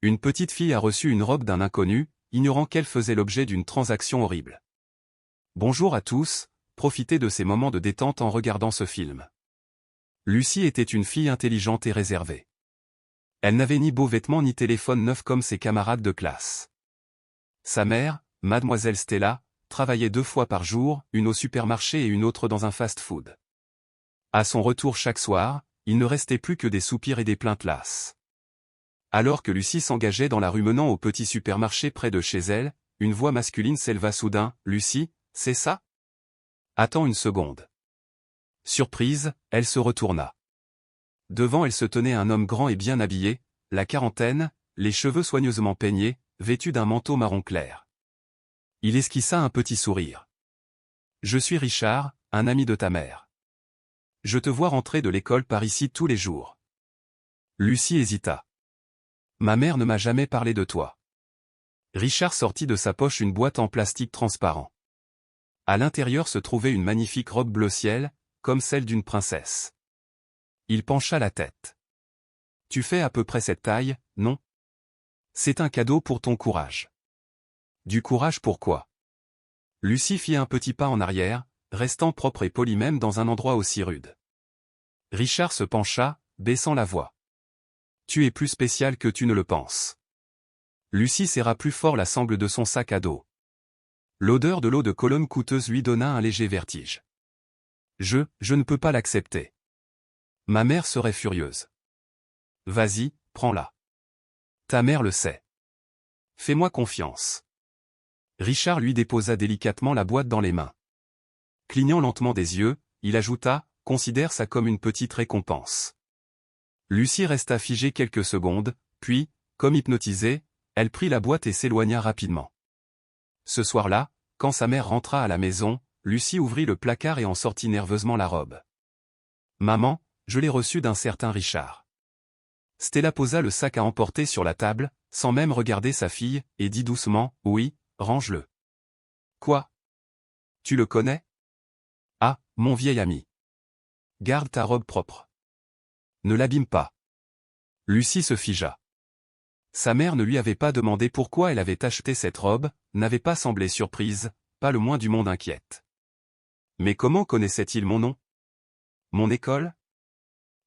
Une petite fille a reçu une robe d'un inconnu, ignorant qu'elle faisait l'objet d'une transaction horrible. Bonjour à tous, profitez de ces moments de détente en regardant ce film. Lucie était une fille intelligente et réservée. Elle n'avait ni beaux vêtements ni téléphone neuf comme ses camarades de classe. Sa mère, mademoiselle Stella, travaillait 2 fois par jour, une au supermarché et une autre dans un fast-food. À son retour chaque soir, il ne restait plus que des soupirs et des plaintes lasses. Alors que Lucie s'engageait dans la rue menant au petit supermarché près de chez elle, une voix masculine s'éleva soudain. « Lucie, c'est ça ? Attends une seconde. » Surprise, elle se retourna. Devant elle se tenait un homme grand et bien habillé, la quarantaine, les cheveux soigneusement peignés, vêtu d'un manteau marron clair. Il esquissa un petit sourire. « Je suis Richard, un ami de ta mère. Je te vois rentrer de l'école par ici tous les jours. » Lucie hésita. « Ma mère ne m'a jamais parlé de toi. » Richard sortit de sa poche une boîte en plastique transparent. À l'intérieur se trouvait une magnifique robe bleu ciel, comme celle d'une princesse. Il pencha la tête. « Tu fais à peu près cette taille, non ? C'est un cadeau pour ton courage. » « Du courage pourquoi ? » Lucie fit un petit pas en arrière, restant propre et polie même dans un endroit aussi rude. Richard se pencha, baissant la voix. « Tu es plus spécial que tu ne le penses. » Lucie serra plus fort la sangle de son sac à dos. L'odeur de l'eau de Cologne coûteuse lui donna un léger vertige. « Je ne peux pas l'accepter. Ma mère serait furieuse. »« Vas-y, prends-la. Ta mère le sait. Fais-moi confiance. » Richard lui déposa délicatement la boîte dans les mains. Clignant lentement des yeux, il ajouta « Considère ça comme une petite récompense. » Lucie resta figée quelques secondes, puis, comme hypnotisée, elle prit la boîte et s'éloigna rapidement. Ce soir-là, quand sa mère rentra à la maison, Lucie ouvrit le placard et en sortit nerveusement la robe. « Maman, je l'ai reçue d'un certain Richard. » Stella posa le sac à emporter sur la table, sans même regarder sa fille, et dit doucement « Oui, range-le. »« Quoi ? Tu le connais ? » ?»« Ah, mon vieil ami. Garde ta robe propre. Ne l'abîme pas. » Lucie se figea. Sa mère ne lui avait pas demandé pourquoi elle avait acheté cette robe, n'avait pas semblé surprise, pas le moins du monde inquiète. Mais comment connaissait-il mon nom ? Mon école ?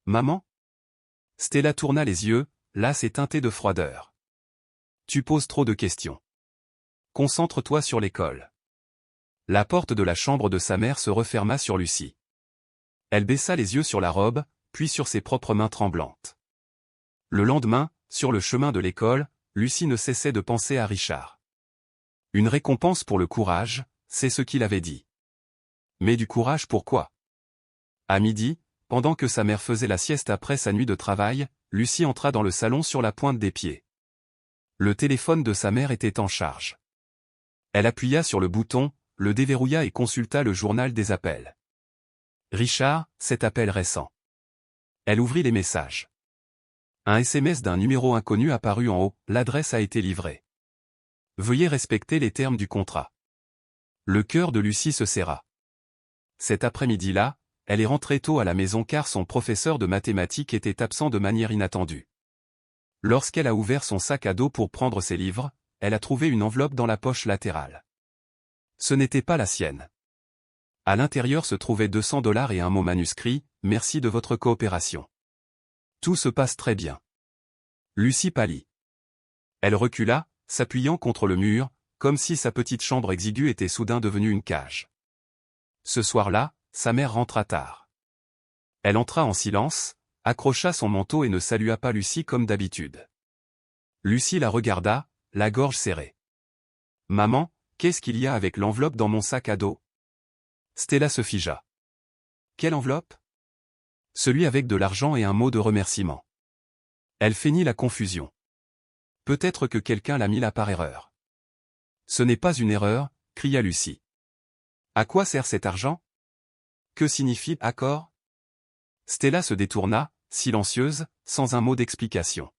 Maman ? Stella tourna les yeux, lasse et teintée de froideur. Tu poses trop de questions. Concentre-toi sur l'école. La porte de la chambre de sa mère se referma sur Lucie. Elle baissa les yeux sur la robe, puis sur ses propres mains tremblantes. Le lendemain, sur le chemin de l'école, Lucie ne cessait de penser à Richard. Une récompense pour le courage, c'est ce qu'il avait dit. Mais du courage pourquoi ? À midi, pendant que sa mère faisait la sieste après sa nuit de travail, Lucie entra dans le salon sur la pointe des pieds. Le téléphone de sa mère était en charge. Elle appuya sur le bouton, le déverrouilla et consulta le journal des appels. Richard, cet appel récent. Elle ouvrit les messages. Un SMS d'un numéro inconnu apparut en haut, l'adresse a été livrée. Veuillez respecter les termes du contrat. Le cœur de Lucie se serra. Cet après-midi-là, elle est rentrée tôt à la maison car son professeur de mathématiques était absent de manière inattendue. Lorsqu'elle a ouvert son sac à dos pour prendre ses livres, elle a trouvé une enveloppe dans la poche latérale. Ce n'était pas la sienne. À l'intérieur se trouvaient $200 et un mot manuscrit, « Merci de votre coopération. Tout se passe très bien. » Lucie pâlit. Elle recula, s'appuyant contre le mur, comme si sa petite chambre exiguë était soudain devenue une cage. Ce soir-là, sa mère rentra tard. Elle entra en silence, accrocha son manteau et ne salua pas Lucie comme d'habitude. Lucie la regarda, la gorge serrée. « Maman, qu'est-ce qu'il y a avec l'enveloppe dans mon sac à dos ?» Stella se figea. « Quelle enveloppe ? » Celui avec de l'argent et un mot de remerciement. Elle feignit la confusion. Peut-être que quelqu'un l'a mis là par erreur. Ce n'est pas une erreur, cria Lucie. À quoi sert cet argent ? Que signifie « accord » ? Stella se détourna, silencieuse, sans un mot d'explication.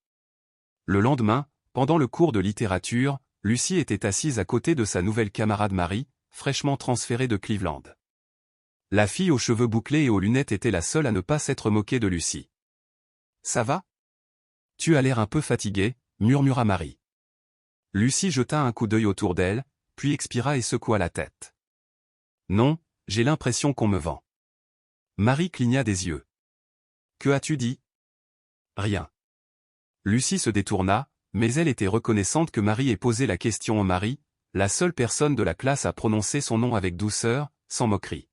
Le lendemain, pendant le cours de littérature, Lucie était assise à côté de sa nouvelle camarade Marie, fraîchement transférée de Cleveland. La fille aux cheveux bouclés et aux lunettes était la seule à ne pas s'être moquée de Lucie. « Ça va ? Tu as l'air un peu fatiguée, murmura Marie. Lucie jeta un coup d'œil autour d'elle, puis expira et secoua la tête. Non, j'ai l'impression qu'on me vend. Marie cligna des yeux. Que as-tu dit? Rien. Lucie se détourna, mais elle était reconnaissante que Marie ait posé la question au mari, la seule personne de la classe à prononcer son nom avec douceur, sans moquerie.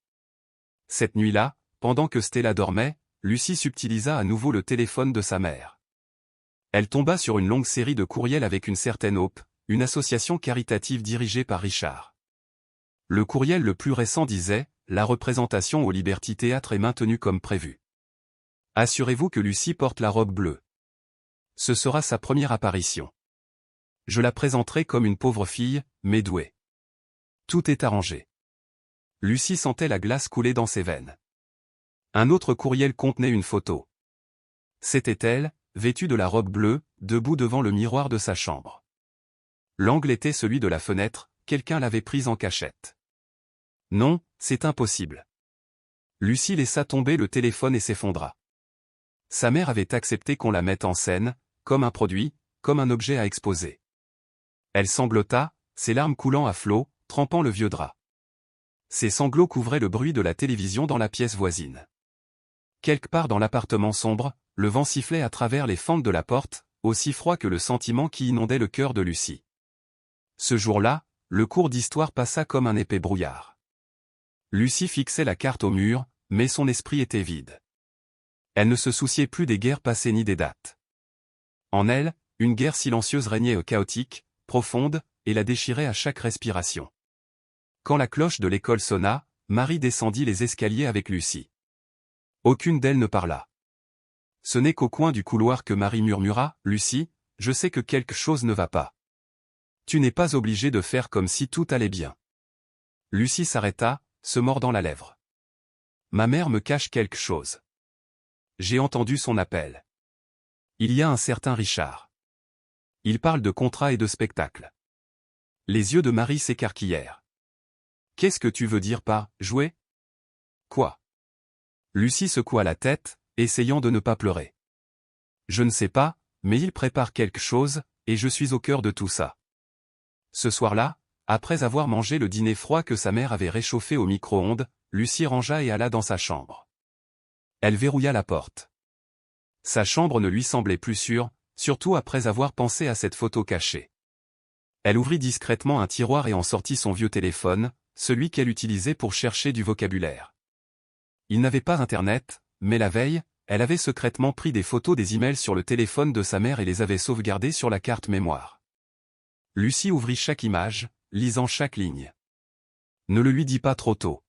Cette nuit-là, pendant que Stella dormait, Lucie subtilisa à nouveau le téléphone de sa mère. Elle tomba sur une longue série de courriels avec une certaine Hope, une association caritative dirigée par Richard. Le courriel le plus récent disait « La représentation au Liberty Théâtre est maintenue comme prévu. Assurez-vous que Lucie porte la robe bleue. Ce sera sa première apparition. Je la présenterai comme une pauvre fille, mais douée. Tout est arrangé. » Lucie sentait la glace couler dans ses veines. Un autre courriel contenait une photo. C'était elle, vêtue de la robe bleue, debout devant le miroir de sa chambre. L'angle était celui de la fenêtre, quelqu'un l'avait prise en cachette. Non, c'est impossible. Lucie laissa tomber le téléphone et s'effondra. Sa mère avait accepté qu'on la mette en scène, comme un produit, comme un objet à exposer. Elle sanglota, ses larmes coulant à flots, trempant le vieux drap. Ses sanglots couvraient le bruit de la télévision dans la pièce voisine. Quelque part dans l'appartement sombre, le vent sifflait à travers les fentes de la porte, aussi froid que le sentiment qui inondait le cœur de Lucie. Ce jour-là, le cours d'histoire passa comme un épais brouillard. Lucie fixait la carte au mur, mais son esprit était vide. Elle ne se souciait plus des guerres passées ni des dates. En elle, une guerre silencieuse régnait chaotique, profonde, et la déchirait à chaque respiration. Quand la cloche de l'école sonna, Marie descendit les escaliers avec Lucie. Aucune d'elles ne parla. Ce n'est qu'au coin du couloir que Marie murmura « Lucie, je sais que quelque chose ne va pas. Tu n'es pas obligée de faire comme si tout allait bien. » Lucie s'arrêta, se mordant la lèvre. « Ma mère me cache quelque chose. J'ai entendu son appel. Il y a un certain Richard. Il parle de contrats et de spectacles. » Les yeux de Marie s'écarquillèrent. « Qu'est-ce que tu veux dire par « jouer » ? Quoi ? Lucie secoua la tête, essayant de ne pas pleurer. « Je ne sais pas, mais il prépare quelque chose, et je suis au cœur de tout ça. » Ce soir-là, après avoir mangé le dîner froid que sa mère avait réchauffé au micro-ondes, Lucie rangea et alla dans sa chambre. Elle verrouilla la porte. Sa chambre ne lui semblait plus sûre, surtout après avoir pensé à cette photo cachée. Elle ouvrit discrètement un tiroir et en sortit son vieux téléphone, celui qu'elle utilisait pour chercher du vocabulaire. Il n'avait pas Internet, mais la veille, elle avait secrètement pris des photos des emails sur le téléphone de sa mère et les avait sauvegardées sur la carte mémoire. Lucie ouvrit chaque image, lisant chaque ligne. Ne le lui dis pas trop tôt.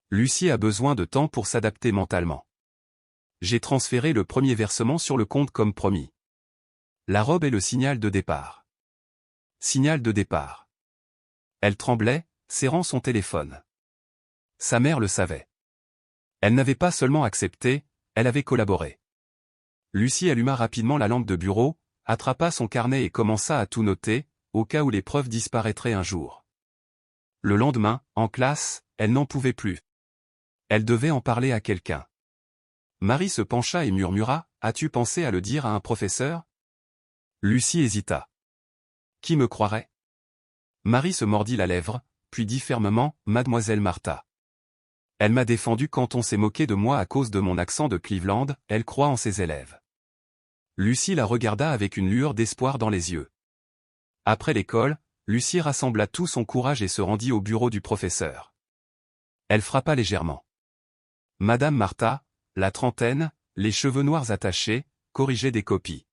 Lucie a besoin de temps pour s'adapter mentalement. J'ai transféré le premier versement sur le compte comme promis. La robe est le signal de départ. Signal de départ. Elle tremblait, serrant son téléphone. Sa mère le savait. Elle n'avait pas seulement accepté, elle avait collaboré. Lucie alluma rapidement la lampe de bureau, attrapa son carnet et commença à tout noter, au cas où les preuves disparaîtraient un jour. Le lendemain, en classe, elle n'en pouvait plus. Elle devait en parler à quelqu'un. Marie se pencha et murmura « As-tu pensé à le dire à un professeur ?» Lucie hésita. Qui me croirait? Marie se mordit la lèvre, puis dit fermement « Mademoiselle Martha. Elle m'a défendu quand on s'est moqué de moi à cause de mon accent de Cleveland, elle croit en ses élèves. » Lucie la regarda avec une lueur d'espoir dans les yeux. Après l'école, Lucie rassembla tout son courage et se rendit au bureau du professeur. Elle frappa légèrement. Madame Martha, la trentaine, les cheveux noirs attachés, corrigeait des copies.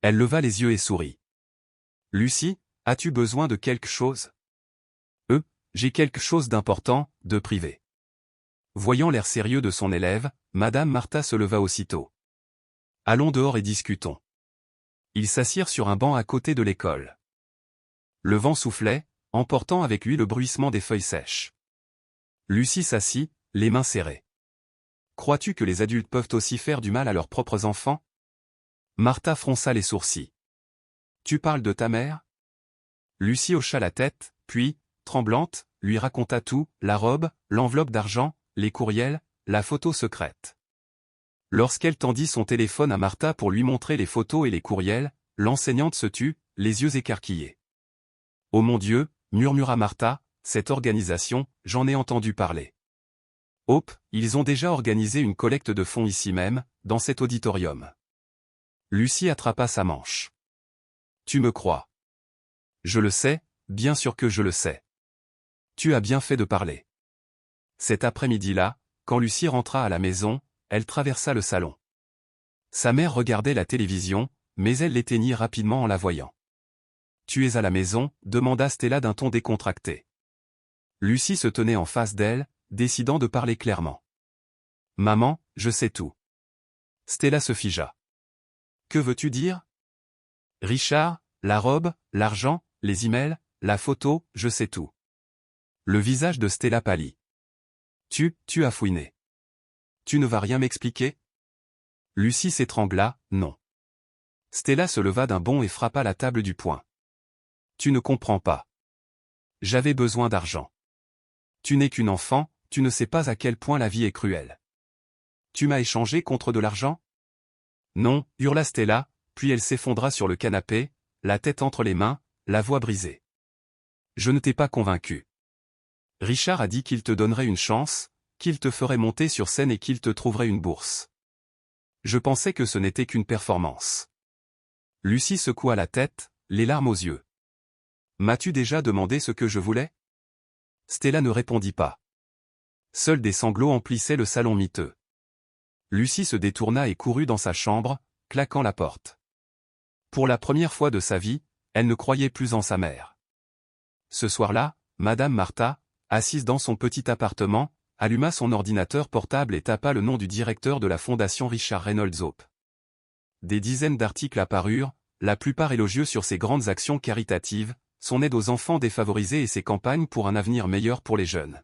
Elle leva les yeux et sourit. « Lucie, as-tu besoin de quelque chose ? » J'ai quelque chose d'important, de privé. » Voyant l'air sérieux de son élève, Madame Martha se leva aussitôt. « Allons dehors et discutons. » Ils s'assirent sur un banc à côté de l'école. Le vent soufflait, emportant avec lui le bruissement des feuilles sèches. Lucie s'assit, les mains serrées. « Crois-tu que les adultes peuvent aussi faire du mal à leurs propres enfants ?» Martha fronça les sourcils. « Tu parles de ta mère ?» Lucie hocha la tête, puis, tremblante, lui raconta tout, la robe, l'enveloppe d'argent, les courriels, la photo secrète. Lorsqu'elle tendit son téléphone à Martha pour lui montrer les photos et les courriels, l'enseignante se tut, les yeux écarquillés. « Oh mon Dieu !» murmura Martha, « cette organisation, j'en ai entendu parler. Hope, ils ont déjà organisé une collecte de fonds ici même, dans cet auditorium. » Lucie attrapa sa manche. « Tu me crois? » »« Je le sais, bien sûr que je le sais. »« Tu as bien fait de parler. » Cet après-midi-là, quand Lucie rentra à la maison, elle traversa le salon. Sa mère regardait la télévision, mais elle l'éteignit rapidement en la voyant. « Tu es à la maison ?» demanda Stella d'un ton décontracté. Lucie se tenait en face d'elle, décidant de parler clairement. « Maman, je sais tout. » Stella se figea. « Que veux-tu dire ? » ?»« Richard, la robe, l'argent, les emails, la photo, je sais tout. » Le visage de Stella pâlit. « Tu as fouiné. Tu ne vas rien m'expliquer ? » Lucie s'étrangla, « Non. » Stella se leva d'un bond et frappa la table du poing. « Tu ne comprends pas. J'avais besoin d'argent. Tu n'es qu'une enfant, tu ne sais pas à quel point la vie est cruelle. Tu m'as échangé contre de l'argent ? » ?»« Non, » hurla Stella, puis elle s'effondra sur le canapé, la tête entre les mains, la voix brisée. « Je ne t'ai pas convaincu. Richard a dit qu'il te donnerait une chance, qu'il te ferait monter sur scène et qu'il te trouverait une bourse. Je pensais que ce n'était qu'une performance. » Lucie secoua la tête, les larmes aux yeux. « M'as-tu déjà demandé ce que je voulais ? » Stella ne répondit pas. Seuls des sanglots emplissaient le salon miteux. Lucie se détourna et courut dans sa chambre, claquant la porte. Pour la première fois de sa vie, elle ne croyait plus en sa mère. Ce soir-là, Madame Martha, assise dans son petit appartement, alluma son ordinateur portable et tapa le nom du directeur de la fondation Richard Reynolds Hope. Des dizaines d'articles apparurent, la plupart élogieux sur ses grandes actions caritatives, son aide aux enfants défavorisés et ses campagnes pour un avenir meilleur pour les jeunes.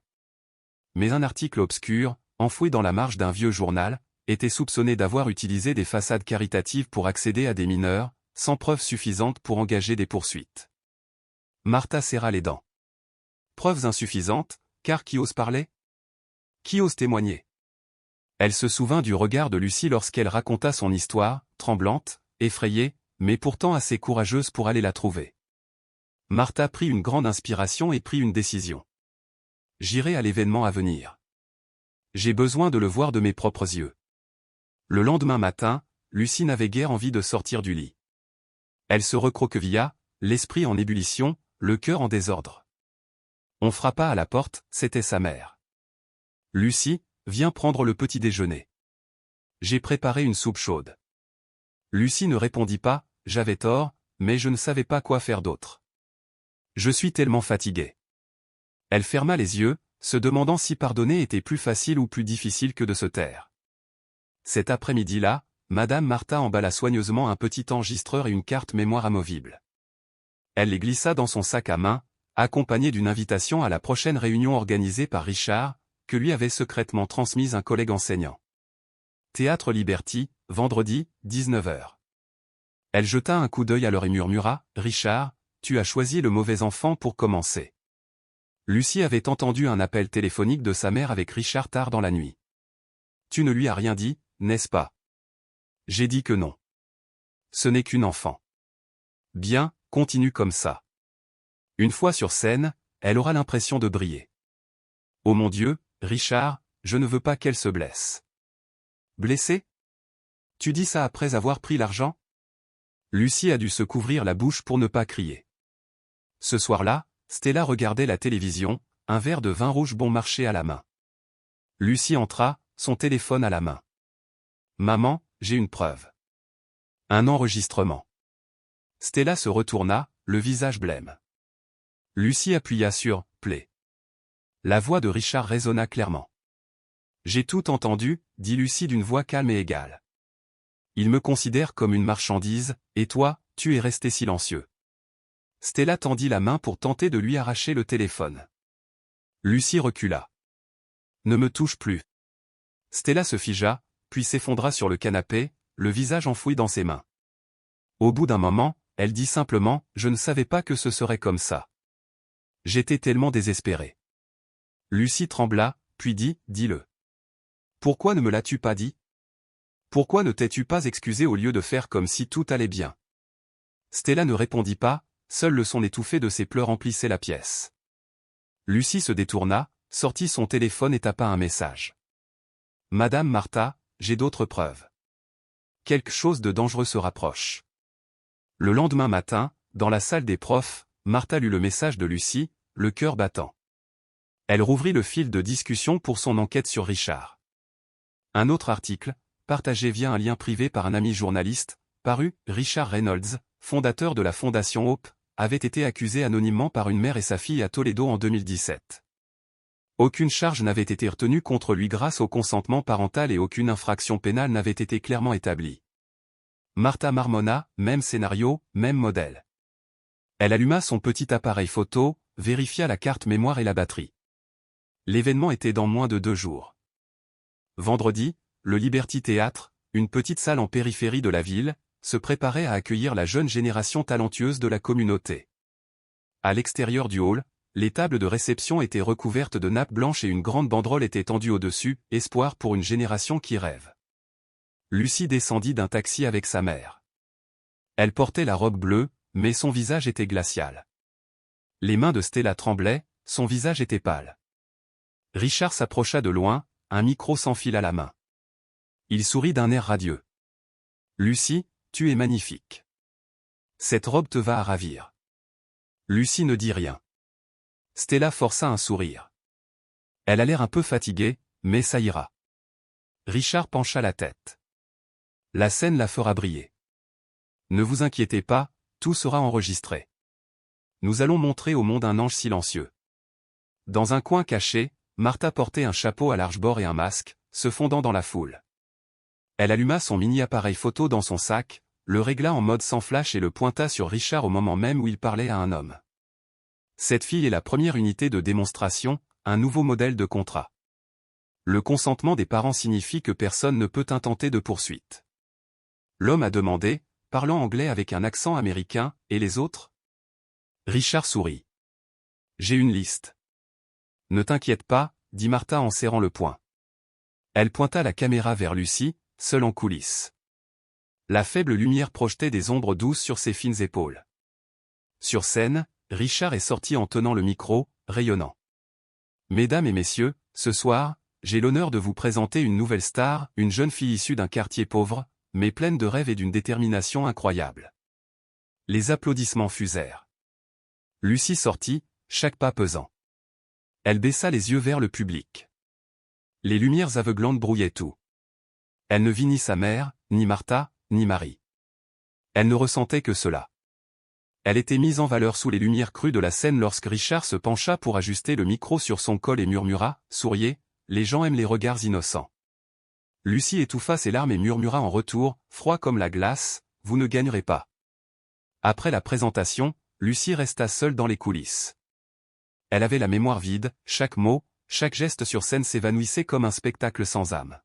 Mais un article obscur, enfoui dans la marge d'un vieux journal, était soupçonné d'avoir utilisé des façades caritatives pour accéder à des mineurs, sans preuves suffisantes pour engager des poursuites. Martha serra les dents. Preuves insuffisantes, car qui ose parler ? Qui ose témoigner ? Elle se souvint du regard de Lucie lorsqu'elle raconta son histoire, tremblante, effrayée, mais pourtant assez courageuse pour aller la trouver. Martha prit une grande inspiration et prit une décision. « J'irai à l'événement à venir. J'ai besoin de le voir de mes propres yeux. » Le lendemain matin, Lucie n'avait guère envie de sortir du lit. Elle se recroquevilla, l'esprit en ébullition, le cœur en désordre. On frappa à la porte, c'était sa mère. « Lucie, viens prendre le petit déjeuner. J'ai préparé une soupe chaude. » Lucie ne répondit pas, « J'avais tort, mais je ne savais pas quoi faire d'autre. Je suis tellement fatiguée. » Elle ferma les yeux, se demandant si pardonner était plus facile ou plus difficile que de se taire. Cet après-midi-là, Madame Martha emballa soigneusement un petit enregistreur et une carte mémoire amovible. Elle les glissa dans son sac à main, accompagnée d'une invitation à la prochaine réunion organisée par Richard, que lui avait secrètement transmise un collègue enseignant. Théâtre Liberty, vendredi, 19h. Elle jeta un coup d'œil à l'heure et murmura, « Richard, tu as choisi le mauvais enfant pour commencer. » Lucie avait entendu un appel téléphonique de sa mère avec Richard tard dans la nuit. « Tu ne lui as rien dit, n'est-ce pas ? » ?»« J'ai dit que non. Ce n'est qu'une enfant. » »« Bien, continue comme ça. Une fois sur scène, elle aura l'impression de briller. »« Oh mon Dieu, Richard, je ne veux pas qu'elle se blesse. »« Blessée ? Tu dis ça après avoir pris l'argent ?» Lucie a dû se couvrir la bouche pour ne pas crier. Ce soir-là, Stella regardait la télévision, un verre de vin rouge bon marché à la main. Lucie entra, son téléphone à la main. « Maman, j'ai une preuve. » Un enregistrement. Stella se retourna, le visage blême. Lucie appuya sur « Play ». La voix de Richard résonna clairement. « J'ai tout entendu, » dit Lucie d'une voix calme et égale. « Il me considère comme une marchandise, et toi, tu es resté silencieux. » Stella tendit la main pour tenter de lui arracher le téléphone. Lucie recula. « Ne me touche plus. » Stella se figea, puis s'effondra sur le canapé, le visage enfoui dans ses mains. Au bout d'un moment, elle dit simplement, « Je ne savais pas que ce serait comme ça. J'étais tellement désespérée. » Lucie trembla, puis dit, « Dis-le. Pourquoi ne me l'as-tu pas dit ? Pourquoi ne t'es-tu pas excusée au lieu de faire comme si tout allait bien ? Stella ne répondit pas, seul le son étouffé de ses pleurs emplissait la pièce. Lucie se détourna, sortit son téléphone et tapa un message. « Madame Martha, j'ai d'autres preuves. Quelque chose de dangereux se rapproche. » Le lendemain matin, dans la salle des profs, Martha lut le message de Lucie, le cœur battant. Elle rouvrit le fil de discussion pour son enquête sur Richard. Un autre article, partagé via un lien privé par un ami journaliste, paru, Richard Reynolds, fondateur de la Fondation Hope, avait été accusé anonymement par une mère et sa fille à Toledo en 2017. Aucune charge n'avait été retenue contre lui grâce au consentement parental et aucune infraction pénale n'avait été clairement établie. Martha marmonna, même scénario, même modèle. Elle alluma son petit appareil photo, vérifia la carte mémoire et la batterie. L'événement était dans moins de 2 jours. Vendredi, le Liberty Theatre, une petite salle en périphérie de la ville, se préparait à accueillir la jeune génération talentueuse de la communauté. À l'extérieur du hall, les tables de réception étaient recouvertes de nappes blanches et une grande banderole était tendue au-dessus, « Espoir pour une génération qui rêve ». Lucie descendit d'un taxi avec sa mère. Elle portait la robe bleue, mais son visage était glacial. Les mains de Stella tremblaient, son visage était pâle. Richard s'approcha de loin, un micro sans fil à la main. Il sourit d'un air radieux. « Lucie, tu es magnifique. Cette robe te va à ravir. » Lucie ne dit rien. Stella força un sourire. Elle a l'air un peu fatiguée, mais ça ira. Richard pencha la tête. La scène la fera briller. Ne vous inquiétez pas, tout sera enregistré. Nous allons montrer au monde un ange silencieux. Dans un coin caché, Martha portait un chapeau à large bord et un masque, se fondant dans la foule. Elle alluma son mini-appareil photo dans son sac, le régla en mode sans flash et le pointa sur Richard au moment même où il parlait à un homme. Cette fille est la première unité de démonstration, un nouveau modèle de contrat. Le consentement des parents signifie que personne ne peut intenter de poursuite. L'homme a demandé, parlant anglais avec un accent américain, « Et les autres ?» Richard sourit. « J'ai une liste. » « Ne t'inquiète pas, » dit Martha en serrant le poing. Elle pointa la caméra vers Lucie, seule en coulisses. La faible lumière projetait des ombres douces sur ses fines épaules. Sur scène, Richard est sorti en tenant le micro, rayonnant. « Mesdames et messieurs, ce soir, j'ai l'honneur de vous présenter une nouvelle star, une jeune fille issue d'un quartier pauvre, mais pleine de rêves et d'une détermination incroyable. » Les applaudissements fusèrent. Lucie sortit, chaque pas pesant. Elle baissa les yeux vers le public. Les lumières aveuglantes brouillaient tout. Elle ne vit ni sa mère, ni Martha, ni Marie. Elle ne ressentait que cela. Elle était mise en valeur sous les lumières crues de la scène lorsque Richard se pencha pour ajuster le micro sur son col et murmura, « Souriez, les gens aiment les regards innocents. » Lucie étouffa ses larmes et murmura en retour, froid comme la glace, « Vous ne gagnerez pas. » Après la présentation, Lucie resta seule dans les coulisses. Elle avait la mémoire vide, chaque mot, chaque geste sur scène s'évanouissait comme un spectacle sans âme.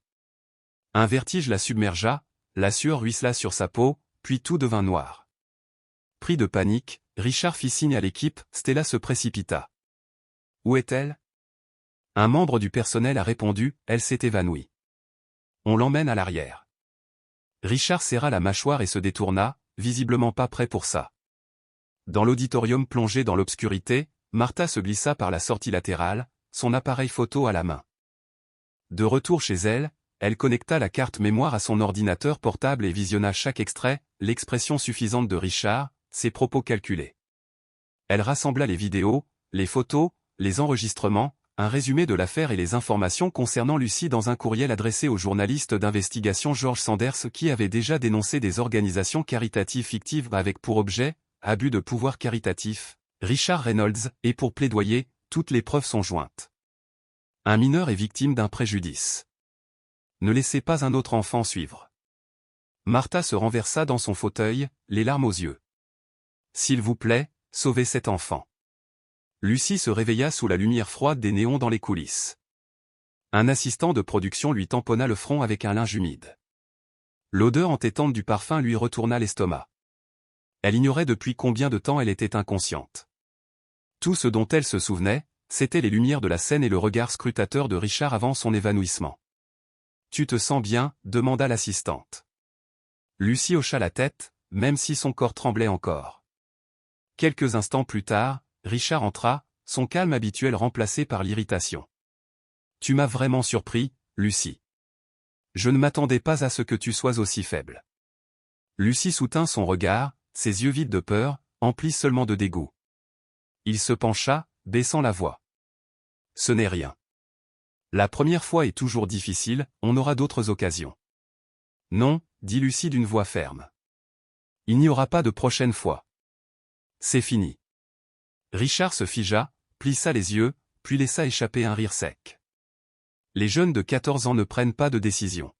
Un vertige la submergea, la sueur ruissela sur sa peau, puis tout devint noir. Pris de panique, Richard fit signe à l'équipe, Stella se précipita. « Où est-elle » Un membre du personnel a répondu, « Elle s'est évanouie. On l'emmène à l'arrière. » Richard serra la mâchoire et se détourna, visiblement pas prêt pour ça. Dans l'auditorium plongé dans l'obscurité, Martha se glissa par la sortie latérale, son appareil photo à la main. De retour chez elle, elle connecta la carte mémoire à son ordinateur portable et visionna chaque extrait, l'expression suffisante de Richard, ses propos calculés. Elle rassembla les vidéos, les photos, les enregistrements, un résumé de l'affaire et les informations concernant Lucie dans un courriel adressé au journaliste d'investigation George Sanders qui avait déjà dénoncé des organisations caritatives fictives avec pour objet, abus de pouvoir caritatif, Richard Reynolds, et pour plaidoyer, toutes les preuves sont jointes. Un mineur est victime d'un préjudice. Ne laissez pas un autre enfant suivre. Martha se renversa dans son fauteuil, les larmes aux yeux. S'il vous plaît, sauvez cet enfant. Lucie se réveilla sous la lumière froide des néons dans les coulisses. Un assistant de production lui tamponna le front avec un linge humide. L'odeur entêtante du parfum lui retourna l'estomac. Elle ignorait depuis combien de temps elle était inconsciente. Tout ce dont elle se souvenait, c'étaient les lumières de la scène et le regard scrutateur de Richard avant son évanouissement. « Tu te sens bien ?» demanda l'assistante. Lucie hocha la tête, même si son corps tremblait encore. Quelques instants plus tard, Richard entra, son calme habituel remplacé par l'irritation. « Tu m'as vraiment surpris, Lucie. Je ne m'attendais pas à ce que tu sois aussi faible. » Lucie soutint son regard, ses yeux vides de peur, emplis seulement de dégoût. Il se pencha, baissant la voix. « Ce n'est rien. La première fois est toujours difficile, on aura d'autres occasions. » « Non, » dit Lucie d'une voix ferme. « Il n'y aura pas de prochaine fois. C'est fini. » Richard se figea, plissa les yeux, puis laissa échapper un rire sec. Les jeunes de 14 ans ne prennent pas de décision.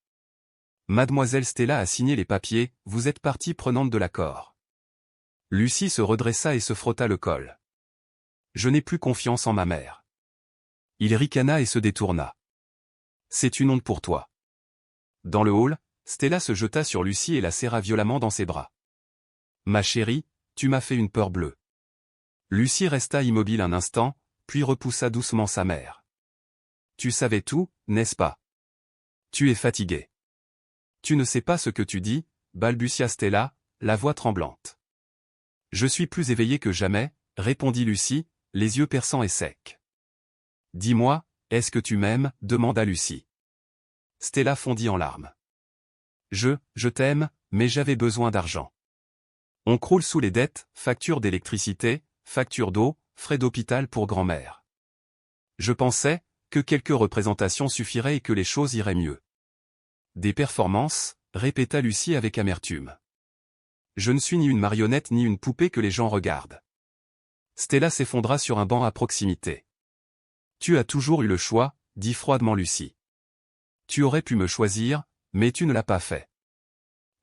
Mademoiselle Stella a signé les papiers, vous êtes partie prenante de l'accord. Lucie se redressa et se frotta le col. Je n'ai plus confiance en ma mère. Il ricana et se détourna. C'est une honte pour toi. Dans le hall, Stella se jeta sur Lucie et la serra violemment dans ses bras. Ma chérie, tu m'as fait une peur bleue. Lucie resta immobile un instant, puis repoussa doucement sa mère. Tu savais tout, n'est-ce pas? Tu es fatiguée. Tu ne sais pas ce que tu dis, balbutia Stella, la voix tremblante. Je suis plus éveillée que jamais, répondit Lucie, les yeux perçants et secs. Dis-moi, est-ce que tu m'aimes? Demanda Lucie. Stella fondit en larmes. Je t'aime, mais j'avais besoin d'argent. On croule sous les dettes, factures d'électricité, factures d'eau, frais d'hôpital pour grand-mère. Je pensais que quelques représentations suffiraient et que les choses iraient mieux. Des performances, répéta Lucie avec amertume. Je ne suis ni une marionnette ni une poupée que les gens regardent. Stella s'effondra sur un banc à proximité. Tu as toujours eu le choix, dit froidement Lucie. Tu aurais pu me choisir, mais tu ne l'as pas fait.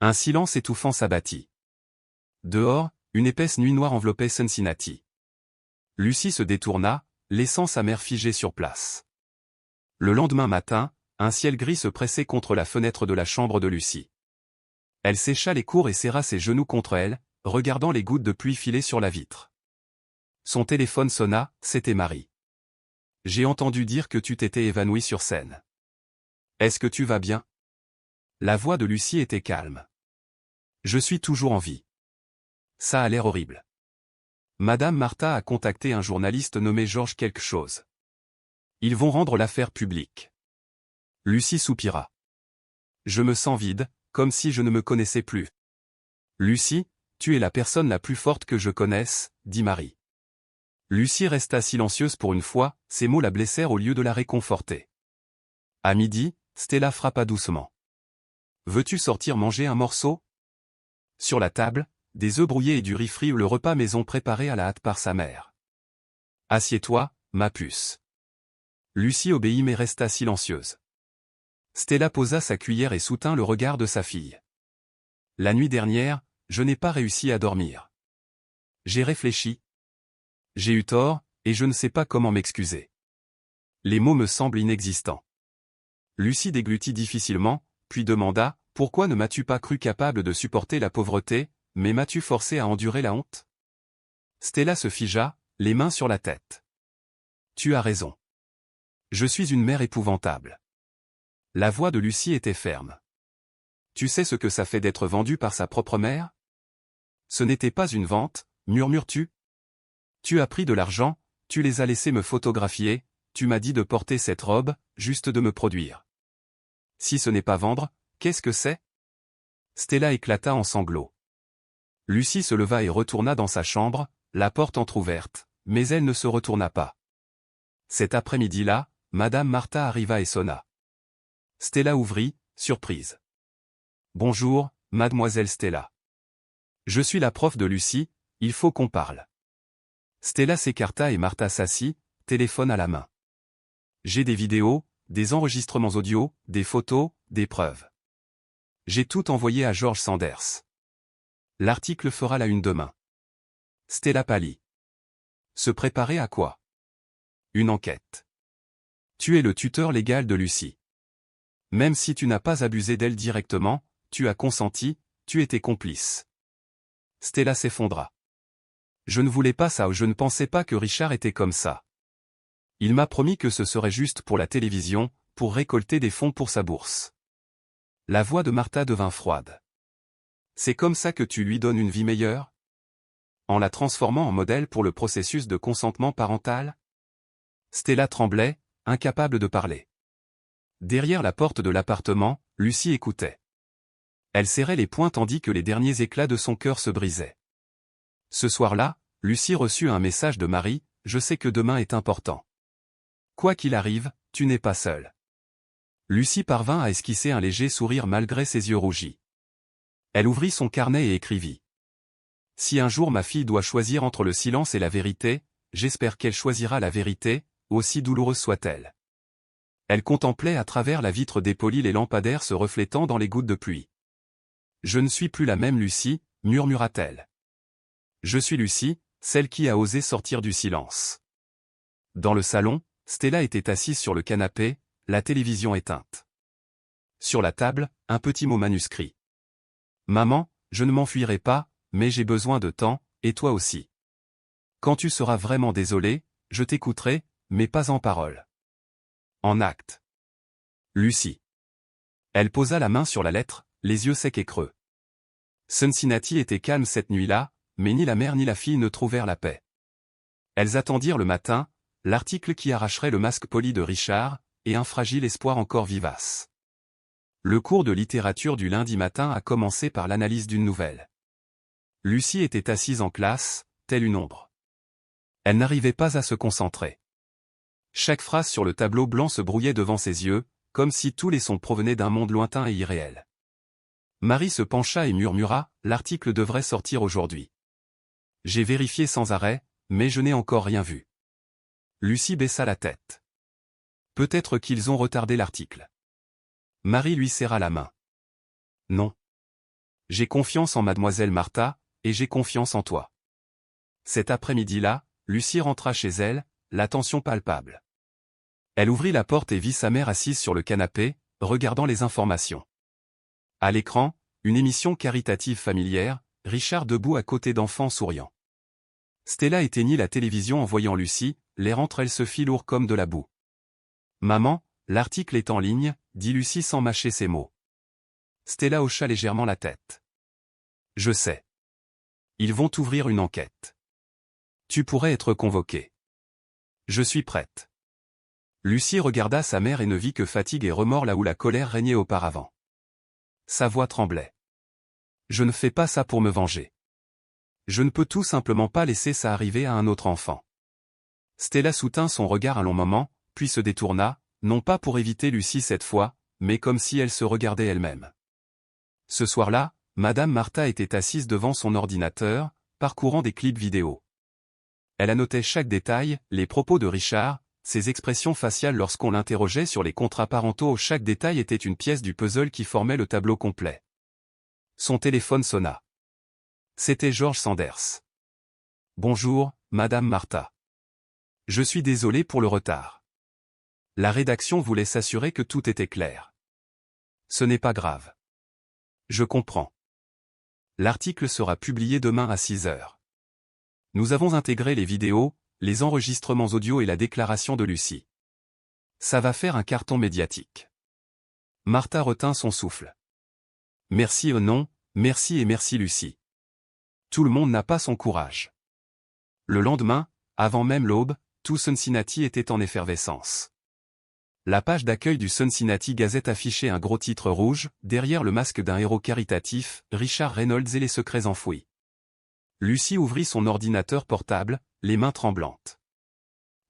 Un silence étouffant s'abattit. Dehors, une épaisse nuit noire enveloppait Cincinnati. Lucie se détourna, laissant sa mère figée sur place. Le lendemain matin, un ciel gris se pressait contre la fenêtre de la chambre de Lucie. Elle sécha les cours et serra ses genoux contre elle, regardant les gouttes de pluie filer sur la vitre. Son téléphone sonna, c'était Marie. J'ai entendu dire que tu t'étais évanouie sur scène. Est-ce que tu vas bien? La voix de Lucie était calme. Je suis toujours en vie. Ça a l'air horrible. Madame Martha a contacté un journaliste nommé Georges quelque chose. Ils vont rendre l'affaire publique. Lucie soupira. Je me sens vide, comme si je ne me connaissais plus. Lucie, tu es la personne la plus forte que je connaisse, dit Marie. Lucie resta silencieuse pour une fois, ces mots la blessèrent au lieu de la réconforter. À midi, Stella frappa doucement. Veux-tu sortir manger un morceau? Sur la table, des œufs brouillés et du riz frit ou le repas maison préparé à la hâte par sa mère. Assieds-toi, ma puce. Lucie obéit mais resta silencieuse. Stella posa sa cuillère et soutint le regard de sa fille. La nuit dernière, je n'ai pas réussi à dormir. J'ai réfléchi. J'ai eu tort, et je ne sais pas comment m'excuser. Les mots me semblent inexistants. Lucie déglutit difficilement, puis demanda, pourquoi ne m'as-tu pas cru capable de supporter la pauvreté, mais m'as-tu forcé à endurer la honte? Stella se figea, les mains sur la tête. Tu as raison. Je suis une mère épouvantable. La voix de Lucie était ferme. Tu sais ce que ça fait d'être vendu par sa propre mère? Ce n'était pas une vente, murmures-tu? Tu as pris de l'argent, tu les as laissés me photographier, tu m'as dit de porter cette robe, juste de me produire. Si ce n'est pas vendre, qu'est-ce que c'est? Stella éclata en sanglots. Lucie se leva et retourna dans sa chambre, la porte entr'ouverte, mais elle ne se retourna pas. Cet après-midi-là, Madame Martha arriva et sonna. Stella ouvrit, surprise. Bonjour, mademoiselle Stella. Je suis la prof de Lucie, il faut qu'on parle. Stella s'écarta et Martha s'assit, téléphone à la main. J'ai des vidéos, des enregistrements audio, des photos, des preuves. J'ai tout envoyé à George Sanders. L'article fera la une demain. Stella pâlit. Se préparer à quoi? Une enquête. Tu es le tuteur légal de Lucie. Même si tu n'as pas abusé d'elle directement, tu as consenti, tu étais complice. Stella s'effondra. Je ne voulais pas ça ou je ne pensais pas que Richard était comme ça. Il m'a promis que ce serait juste pour la télévision, pour récolter des fonds pour sa bourse. La voix de Martha devint froide. C'est comme ça que tu lui donnes une vie meilleure? En la transformant en modèle pour le processus de consentement parental? Stella tremblait, incapable de parler. Derrière la porte de l'appartement, Lucie écoutait. Elle serrait les poings tandis que les derniers éclats de son cœur se brisaient. Ce soir-là, Lucie reçut un message de Marie, « Je sais que demain est important. Quoi qu'il arrive, tu n'es pas seule. » Lucie parvint à esquisser un léger sourire malgré ses yeux rougis. Elle ouvrit son carnet et écrivit. « Si un jour ma fille doit choisir entre le silence et la vérité, j'espère qu'elle choisira la vérité, aussi douloureuse soit-elle. » Elle contemplait à travers la vitre dépolie les lampadaires se reflétant dans les gouttes de pluie. « Je ne suis plus la même Lucie, murmura-t-elle. Je suis Lucie, celle qui a osé sortir du silence. » Dans le salon, Stella était assise sur le canapé, la télévision éteinte. Sur la table, un petit mot manuscrit. « Maman, je ne m'enfuirai pas, mais j'ai besoin de temps, et toi aussi. Quand tu seras vraiment désolée, je t'écouterai, mais pas en parole. En acte. Lucie. » Elle posa la main sur la lettre, les yeux secs et creux. Cincinnati était calme cette nuit-là, mais ni la mère ni la fille ne trouvèrent la paix. Elles attendirent le matin, l'article qui arracherait le masque poli de Richard, et un fragile espoir encore vivace. Le cours de littérature du lundi matin a commencé par l'analyse d'une nouvelle. Lucie était assise en classe, telle une ombre. Elle n'arrivait pas à se concentrer. Chaque phrase sur le tableau blanc se brouillait devant ses yeux, comme si tous les sons provenaient d'un monde lointain et irréel. Marie se pencha et murmura, « L'article devrait sortir aujourd'hui. J'ai vérifié sans arrêt, mais je n'ai encore rien vu. » Lucie baissa la tête. Peut-être qu'ils ont retardé l'article. Marie lui serra la main. Non. J'ai confiance en mademoiselle Martha, et j'ai confiance en toi. Cet après-midi-là, Lucie rentra chez elle, la tension palpable. Elle ouvrit la porte et vit sa mère assise sur le canapé, regardant les informations. À l'écran, une émission caritative familière, Richard debout à côté d'enfants souriants. Stella éteignit la télévision en voyant Lucie, l'air entre elles se fit lourd comme de la boue. « Maman, l'article est en ligne, » dit Lucie sans mâcher ses mots. Stella hocha légèrement la tête. « Je sais. Ils vont ouvrir une enquête. Tu pourrais être convoquée. Je suis prête. » Lucie regarda sa mère et ne vit que fatigue et remords là où la colère régnait auparavant. Sa voix tremblait. « Je ne fais pas ça pour me venger. Je ne peux tout simplement pas laisser ça arriver à un autre enfant. » Stella soutint son regard un long moment, puis se détourna, non pas pour éviter Lucie cette fois, mais comme si elle se regardait elle-même. Ce soir-là, Madame Martha était assise devant son ordinateur, parcourant des clips vidéo. Elle annotait chaque détail, les propos de Richard, ses expressions faciales lorsqu'on l'interrogeait sur les contrats parentaux. Chaque détail était une pièce du puzzle qui formait le tableau complet. Son téléphone sonna. C'était George Sanders. « Bonjour, Madame Martha. Je suis désolé pour le retard. La rédaction voulait s'assurer que tout était clair. Ce n'est pas grave. Je comprends. L'article sera publié demain à 6 heures. Nous avons intégré les vidéos, les enregistrements audio et la déclaration de Lucie. Ça va faire un carton médiatique. » Martha retint son souffle. « Merci non, merci et merci Lucie. Tout le monde n'a pas son courage. » Le lendemain, avant même l'aube, tout Cincinnati était en effervescence. La page d'accueil du Cincinnati Gazette affichait un gros titre rouge, derrière le masque d'un héros caritatif, Richard Reynolds et les secrets enfouis. Lucie ouvrit son ordinateur portable, les mains tremblantes.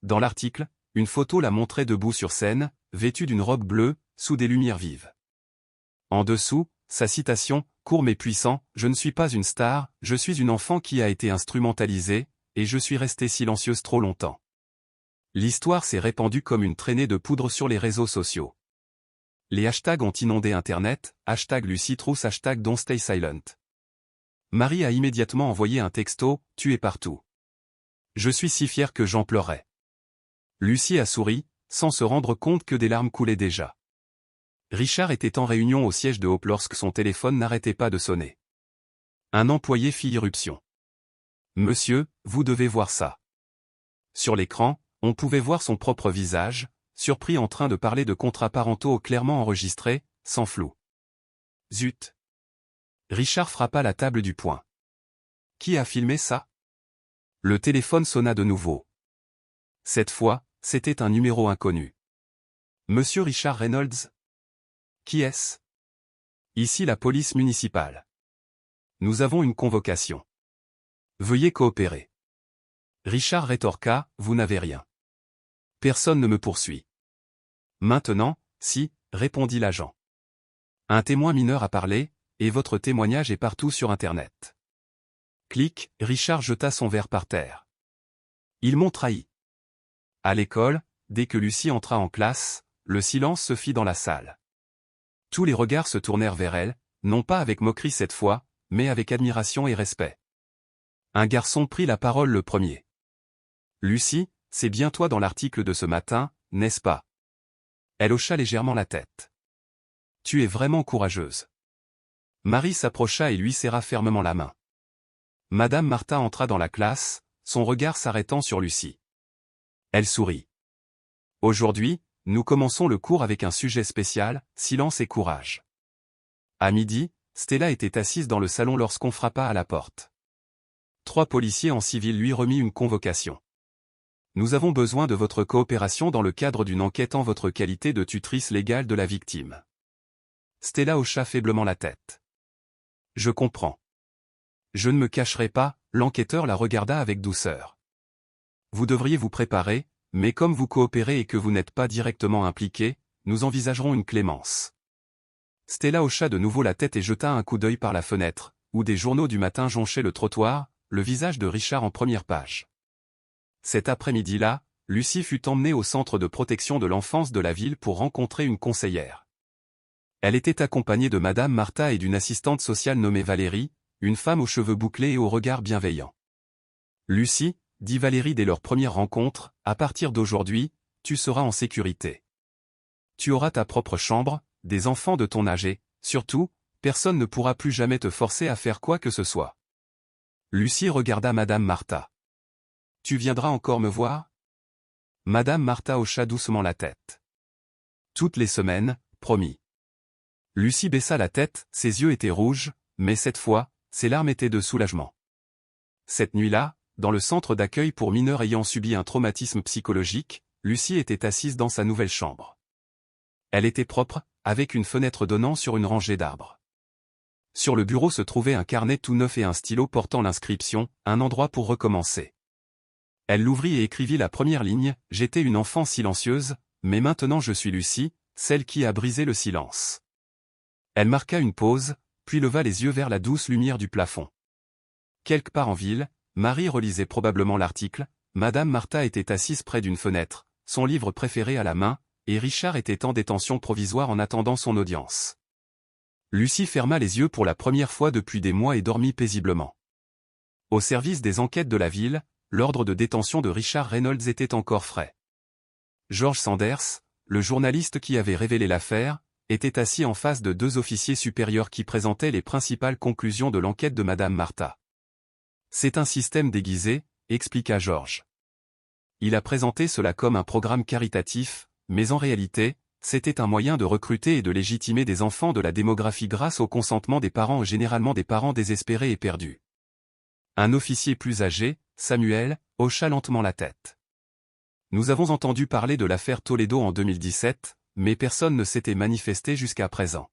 Dans l'article, une photo la montrait debout sur scène, vêtue d'une robe bleue, sous des lumières vives. En dessous, sa citation, court mais puissant, « Je ne suis pas une star, je suis une enfant qui a été instrumentalisée, et je suis restée silencieuse trop longtemps. » L'histoire s'est répandue comme une traînée de poudre sur les réseaux sociaux. Les hashtags ont inondé Internet, hashtag Lucie Trousse, hashtag Don't Stay Silent. Marie a immédiatement envoyé un texto, « Tu es partout. Je suis si fière que j'en pleurais. » Lucie a souri, sans se rendre compte que des larmes coulaient déjà. Richard était en réunion au siège de Hope lorsque son téléphone n'arrêtait pas de sonner. Un employé fit irruption. « Monsieur, vous devez voir ça. » Sur l'écran, on pouvait voir son propre visage, surpris en train de parler de contrats parentaux clairement enregistrés, sans flou. Zut! Richard frappa la table du poing. Qui a filmé ça? Le téléphone sonna de nouveau. Cette fois, c'était un numéro inconnu. Monsieur Richard Reynolds? Qui est-ce? Ici la police municipale. Nous avons une convocation. Veuillez coopérer. Richard rétorqua, vous n'avez rien. Personne ne me poursuit. Maintenant, si, répondit l'agent. Un témoin mineur a parlé, et votre témoignage est partout sur Internet. Clic, Richard jeta son verre par terre. Ils m'ont trahi. À l'école, dès que Lucie entra en classe, le silence se fit dans la salle. Tous les regards se tournèrent vers elle, non pas avec moquerie cette fois, mais avec admiration et respect. Un garçon prit la parole le premier. Lucie, c'est bien toi dans l'article de ce matin, n'est-ce pas? Elle hocha légèrement la tête. Tu es vraiment courageuse. Marie s'approcha et lui serra fermement la main. Madame Martha entra dans la classe, son regard s'arrêtant sur Lucie. Elle sourit. Aujourd'hui, nous commençons le cours avec un sujet spécial, silence et courage. À midi, Stella était assise dans le salon lorsqu'on frappa à la porte. 3 policiers en civil lui remit une convocation. Nous avons besoin de votre coopération dans le cadre d'une enquête en votre qualité de tutrice légale de la victime. Stella hocha faiblement la tête. Je comprends. Je ne me cacherai pas, l'enquêteur la regarda avec douceur. Vous devriez vous préparer, mais comme vous coopérez et que vous n'êtes pas directement impliqué, nous envisagerons une clémence. Stella hocha de nouveau la tête et jeta un coup d'œil par la fenêtre, où des journaux du matin jonchaient le trottoir, le visage de Richard en première page. Cet après-midi-là, Lucie fut emmenée au centre de protection de l'enfance de la ville pour rencontrer une conseillère. Elle était accompagnée de Madame Martha et d'une assistante sociale nommée Valérie, une femme aux cheveux bouclés et au regard bienveillant. Lucie, dit Valérie dès leur première rencontre, à partir d'aujourd'hui, tu seras en sécurité. Tu auras ta propre chambre, des enfants de ton âge et, surtout, personne ne pourra plus jamais te forcer à faire quoi que ce soit. Lucie regarda Madame Martha. Tu viendras encore me voir? Madame Martha hocha doucement la tête. Toutes les semaines, promis. Lucie baissa la tête, ses yeux étaient rouges, mais cette fois, ses larmes étaient de soulagement. Cette nuit-là, dans le centre d'accueil pour mineurs ayant subi un traumatisme psychologique, Lucie était assise dans sa nouvelle chambre. Elle était propre, avec une fenêtre donnant sur une rangée d'arbres. Sur le bureau se trouvait un carnet tout neuf et un stylo portant l'inscription « Un endroit pour recommencer ». Elle l'ouvrit et écrivit la première ligne « J'étais une enfant silencieuse, mais maintenant je suis Lucie, celle qui a brisé le silence ». Elle marqua une pause, puis leva les yeux vers la douce lumière du plafond. Quelque part en ville, Marie relisait probablement l'article, Madame Martha était assise près d'une fenêtre, son livre préféré à la main, et Richard était en détention provisoire en attendant son audience. Lucie ferma les yeux pour la première fois depuis des mois et dormit paisiblement. Au service des enquêtes de la ville, l'ordre de détention de Richard Reynolds était encore frais. George Sanders, le journaliste qui avait révélé l'affaire, était assis en face de 2 officiers supérieurs qui présentaient les principales conclusions de l'enquête de Madame Martha. C'est un système déguisé, expliqua George. Il a présenté cela comme un programme caritatif, mais en réalité, c'était un moyen de recruter et de légitimer des enfants de la démographie grâce au consentement des parents, généralement des parents désespérés et perdus. Un officier plus âgé, Samuel, hocha lentement la tête. Nous avons entendu parler de l'affaire Toledo en 2017, mais personne ne s'était manifesté jusqu'à présent.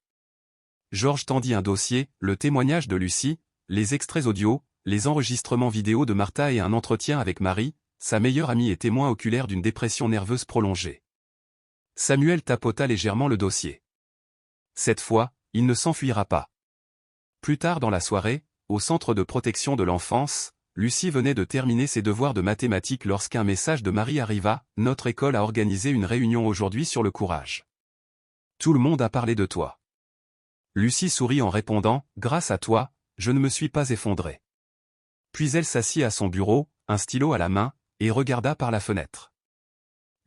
George tendit un dossier, le témoignage de Lucie, les extraits audio, les enregistrements vidéo de Martha et un entretien avec Marie, sa meilleure amie et témoin oculaire d'une dépression nerveuse prolongée. Samuel tapota légèrement le dossier. Cette fois, il ne s'enfuira pas. Plus tard dans la soirée, au centre de protection de l'enfance, Lucie venait de terminer ses devoirs de mathématiques lorsqu'un message de Marie arriva, « Notre école a organisé une réunion aujourd'hui sur le courage. Tout le monde a parlé de toi. » Lucie sourit en répondant, « Grâce à toi, je ne me suis pas effondrée. » Puis elle s'assit à son bureau, un stylo à la main, et regarda par la fenêtre.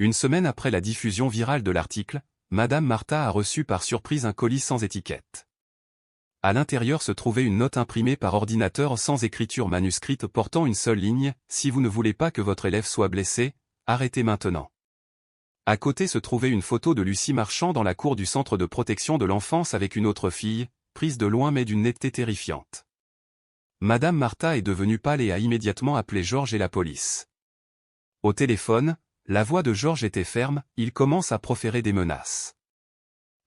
Une semaine après la diffusion virale de l'article, Madame Martha a reçu par surprise un colis sans étiquette. À l'intérieur se trouvait une note imprimée par ordinateur sans écriture manuscrite portant une seule ligne, « Si vous ne voulez pas que votre élève soit blessé, arrêtez maintenant. » À côté se trouvait une photo de Lucie marchant dans la cour du centre de protection de l'enfance avec une autre fille, prise de loin mais d'une netteté terrifiante. Madame Martha est devenue pâle et a immédiatement appelé Georges et la police. Au téléphone, la voix de Georges était ferme, il commence à proférer des menaces.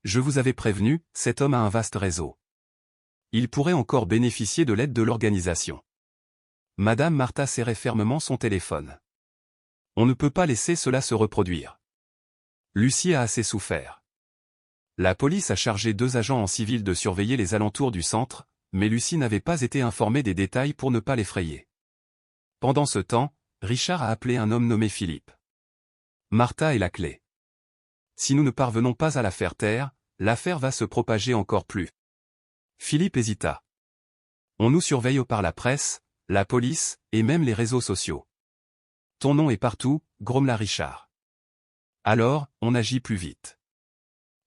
Je vous avais prévenu, cet homme a un vaste réseau. Il pourrait encore bénéficier de l'aide de l'organisation. Madame Martha serrait fermement son téléphone. On ne peut pas laisser cela se reproduire. Lucie a assez souffert. La police a chargé 2 agents en civil de surveiller les alentours du centre, mais Lucie n'avait pas été informée des détails pour ne pas l'effrayer. Pendant ce temps, Richard a appelé un homme nommé Philippe. Martha est la clé. Si nous ne parvenons pas à la faire taire, l'affaire va se propager encore plus. Philippe hésita. On nous surveille par la presse, la police, et même les réseaux sociaux. Ton nom est partout, grommela Richard. Alors, on agit plus vite.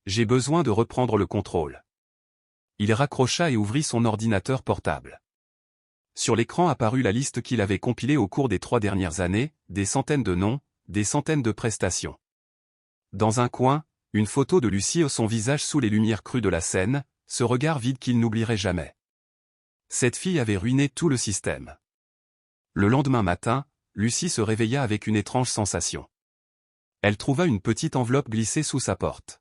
J'ai besoin de reprendre le contrôle. Il raccrocha et ouvrit son ordinateur portable. Sur l'écran apparut la liste qu'il avait compilée au cours des 3 dernières années, des centaines de noms, des centaines de prestations. Dans un coin, une photo de Lucie, son visage sous les lumières crues de la scène, ce regard vide qu'il n'oublierait jamais. Cette fille avait ruiné tout le système. Le lendemain matin, Lucie se réveilla avec une étrange sensation. Elle trouva une petite enveloppe glissée sous sa porte.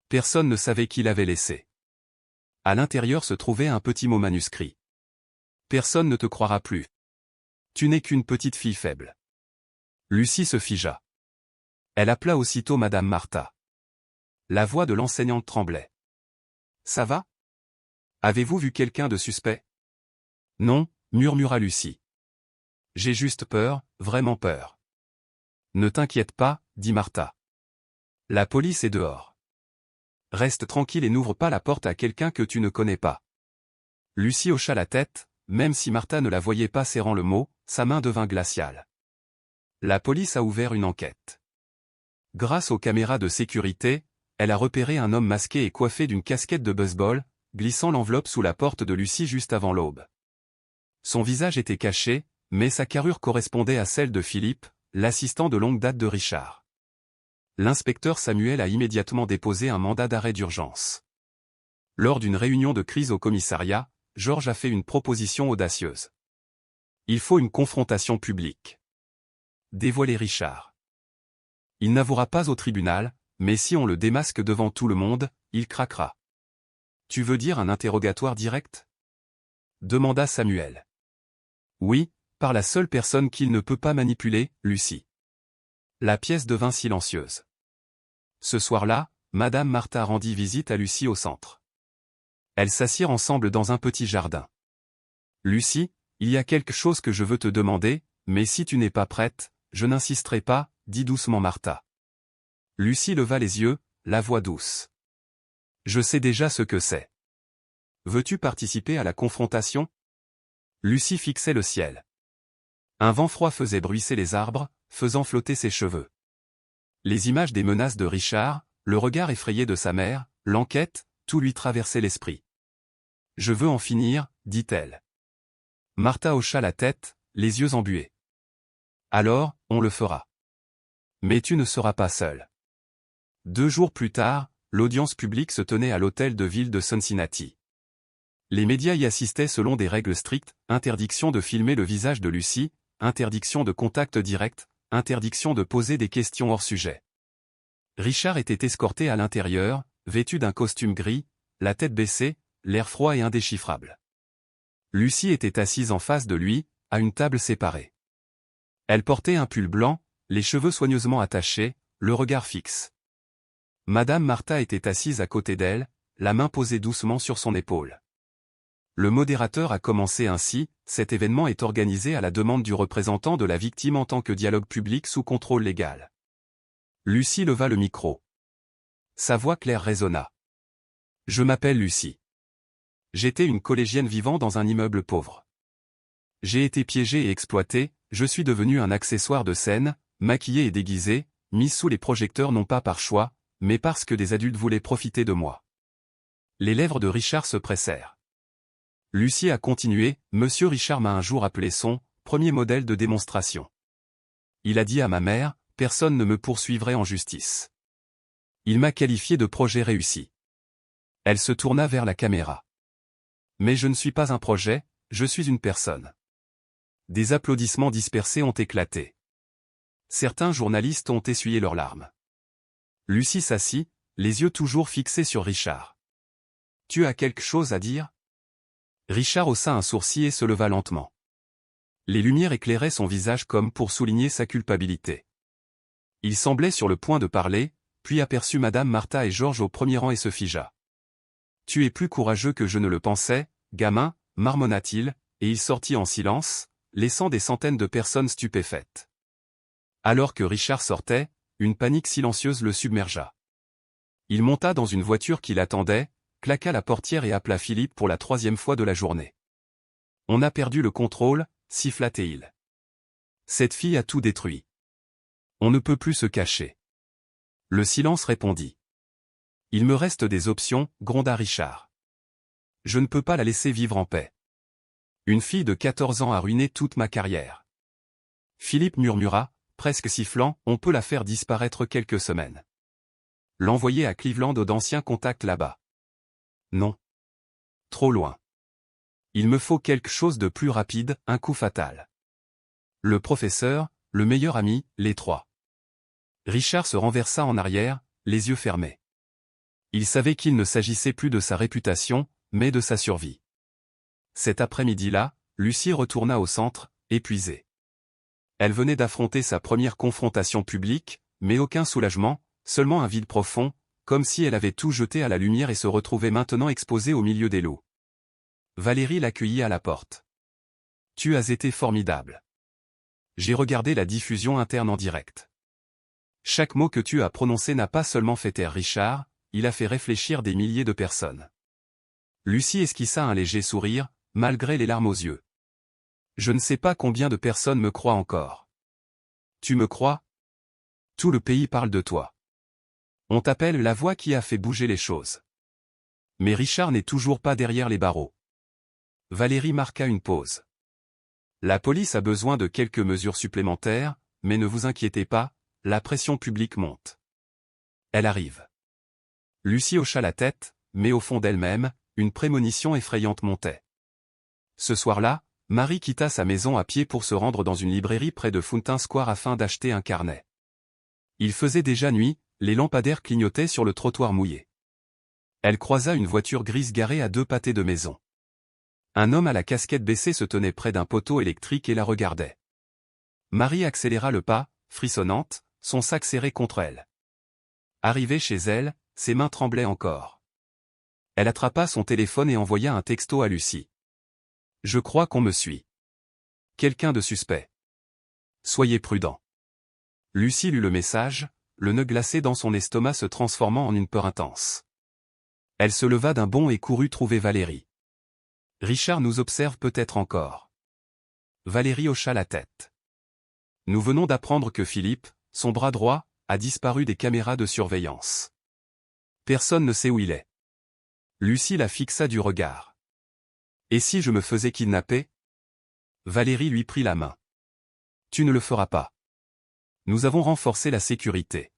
Personne ne savait qui l'avait laissée. À l'intérieur se trouvait un petit mot manuscrit. Personne ne te croira plus. Tu n'es qu'une petite fille faible. Lucie se figea. Elle appela aussitôt Madame Martha. La voix de l'enseignante tremblait. Ça va? Avez-vous vu quelqu'un de suspect? Non, murmura Lucie. J'ai juste peur, vraiment peur. Ne t'inquiète pas, dit Martha. La police est dehors. Reste tranquille et n'ouvre pas la porte à quelqu'un que tu ne connais pas. Lucie hocha la tête, même si Martha ne la voyait pas serrant le mot, sa main devint glaciale. La police a ouvert une enquête. Grâce aux caméras de sécurité, elle a repéré un homme masqué et coiffé d'une casquette de baseball, glissant l'enveloppe sous la porte de Lucie juste avant l'aube. Son visage était caché, mais sa carrure correspondait à celle de Philippe, l'assistant de longue date de Richard. L'inspecteur Samuel a immédiatement déposé un mandat d'arrêt d'urgence. Lors d'une réunion de crise au commissariat, Georges a fait une proposition audacieuse. Il faut une confrontation publique. Dévoiler Richard. Il n'avouera pas au tribunal, mais si on le démasque devant tout le monde, il craquera. Tu veux dire un interrogatoire direct? Demanda Samuel. Oui, par la seule personne qu'il ne peut pas manipuler, Lucie. La pièce devint silencieuse. Ce soir-là, Madame Martha rendit visite à Lucie au centre. Elles s'assirent ensemble dans un petit jardin. Lucie, il y a quelque chose que je veux te demander, mais si tu n'es pas prête, je n'insisterai pas, dit doucement Martha. Lucie leva les yeux, la voix douce. Je sais déjà ce que c'est. Veux-tu participer à la confrontation? Lucie fixait le ciel. Un vent froid faisait bruisser les arbres, faisant flotter ses cheveux. Les images des menaces de Richard, le regard effrayé de sa mère, l'enquête, tout lui traversait l'esprit. Je veux en finir, dit-elle. Martha hocha la tête, les yeux embués. Alors, on le fera. Mais tu ne seras pas seul. 2 jours plus tard, l'audience publique se tenait à l'hôtel de ville de Cincinnati. Les médias y assistaient selon des règles strictes, interdiction de filmer le visage de Lucie, interdiction de contact direct, interdiction de poser des questions hors sujet. Richard était escorté à l'intérieur, vêtu d'un costume gris, la tête baissée, l'air froid et indéchiffrable. Lucie était assise en face de lui, à une table séparée. Elle portait un pull blanc, les cheveux soigneusement attachés, le regard fixe. Madame Martha était assise à côté d'elle, la main posée doucement sur son épaule. Le modérateur a commencé ainsi, cet événement est organisé à la demande du représentant de la victime en tant que dialogue public sous contrôle légal. Lucie leva le micro. Sa voix claire résonna. Je m'appelle Lucie. J'étais une collégienne vivant dans un immeuble pauvre. J'ai été piégée et exploitée, je suis devenue un accessoire de scène, maquillée et déguisée, mise sous les projecteurs non pas par choix, mais parce que des adultes voulaient profiter de moi. Les lèvres de Richard se pressèrent. Lucie a continué, Monsieur Richard m'a un jour appelé son premier modèle de démonstration. Il a dit à ma mère, personne ne me poursuivrait en justice. Il m'a qualifié de projet réussi. Elle se tourna vers la caméra. Mais je ne suis pas un projet, je suis une personne. Des applaudissements dispersés ont éclaté. Certains journalistes ont essuyé leurs larmes. Lucie s'assit, les yeux toujours fixés sur Richard. « Tu as quelque chose à dire ?» Richard haussa un sourcil et se leva lentement. Les lumières éclairaient son visage comme pour souligner sa culpabilité. Il semblait sur le point de parler, puis aperçut Madame Martha et Georges au premier rang et se figea. « Tu es plus courageux que je ne le pensais, gamin, marmonna-t-il, et il sortit en silence, laissant des centaines de personnes stupéfaites. Alors que Richard sortait, une panique silencieuse le submergea. Il monta dans une voiture qui l'attendait, claqua la portière et appela Philippe pour la 3e fois de la journée. « On a perdu le contrôle » siffla-t-il. « Cette fille a tout détruit. On ne peut plus se cacher. » Le silence répondit. « Il me reste des options » gronda Richard. « Je ne peux pas la laisser vivre en paix. Une fille de 14 ans a ruiné toute ma carrière. » Philippe murmura, presque sifflant, « On peut la faire disparaître quelques semaines. L'envoyer à Cleveland ou d'anciens contacts là-bas. Non. Trop loin. Il me faut quelque chose de plus rapide, un coup fatal. Le professeur, le meilleur ami, les trois. » Richard se renversa en arrière, les yeux fermés. Il savait qu'il ne s'agissait plus de sa réputation, mais de sa survie. Cet après-midi-là, Lucie retourna au centre, épuisée. Elle venait d'affronter sa première confrontation publique, mais aucun soulagement, seulement un vide profond, comme si elle avait tout jeté à la lumière et se retrouvait maintenant exposée au milieu des loups. Valérie l'accueillit à la porte. « Tu as été formidable. J'ai regardé la diffusion interne en direct. Chaque mot que tu as prononcé n'a pas seulement fait taire Richard, il a fait réfléchir des milliers de personnes. » Lucie esquissa un léger sourire, malgré les larmes aux yeux. « Je ne sais pas combien de personnes me croient encore. »« Tu me crois ? Tout le pays parle de toi. On t'appelle la voix qui a fait bouger les choses. » Mais Richard n'est toujours pas derrière les barreaux. Valérie marqua une pause. « La police a besoin de quelques mesures supplémentaires, mais ne vous inquiétez pas, la pression publique monte. Elle arrive. » Lucie hocha la tête, mais au fond d'elle-même, une prémonition effrayante montait. Ce soir-là, Marie quitta sa maison à pied pour se rendre dans une librairie près de Fountain Square afin d'acheter un carnet. Il faisait déjà nuit, les lampadaires clignotaient sur le trottoir mouillé. Elle croisa une voiture grise garée à 2 pâtés de maison. Un homme à la casquette baissée se tenait près d'un poteau électrique et la regardait. Marie accéléra le pas, frissonnante, son sac serré contre elle. Arrivée chez elle, ses mains tremblaient encore. Elle attrapa son téléphone et envoya un texto à Lucie. « Je crois qu'on me suit. Quelqu'un de suspect. Soyez prudent. » Lucie lut le message, le nœud glacé dans son estomac se transformant en une peur intense. Elle se leva d'un bond et courut trouver Valérie. « Richard nous observe peut-être encore. » Valérie hocha la tête. « Nous venons d'apprendre que Philippe, son bras droit, a disparu des caméras de surveillance. Personne ne sait où il est. » Lucie la fixa du regard. « Et si je me faisais kidnapper ?» Valérie lui prit la main. « Tu ne le feras pas. Nous avons renforcé la sécurité.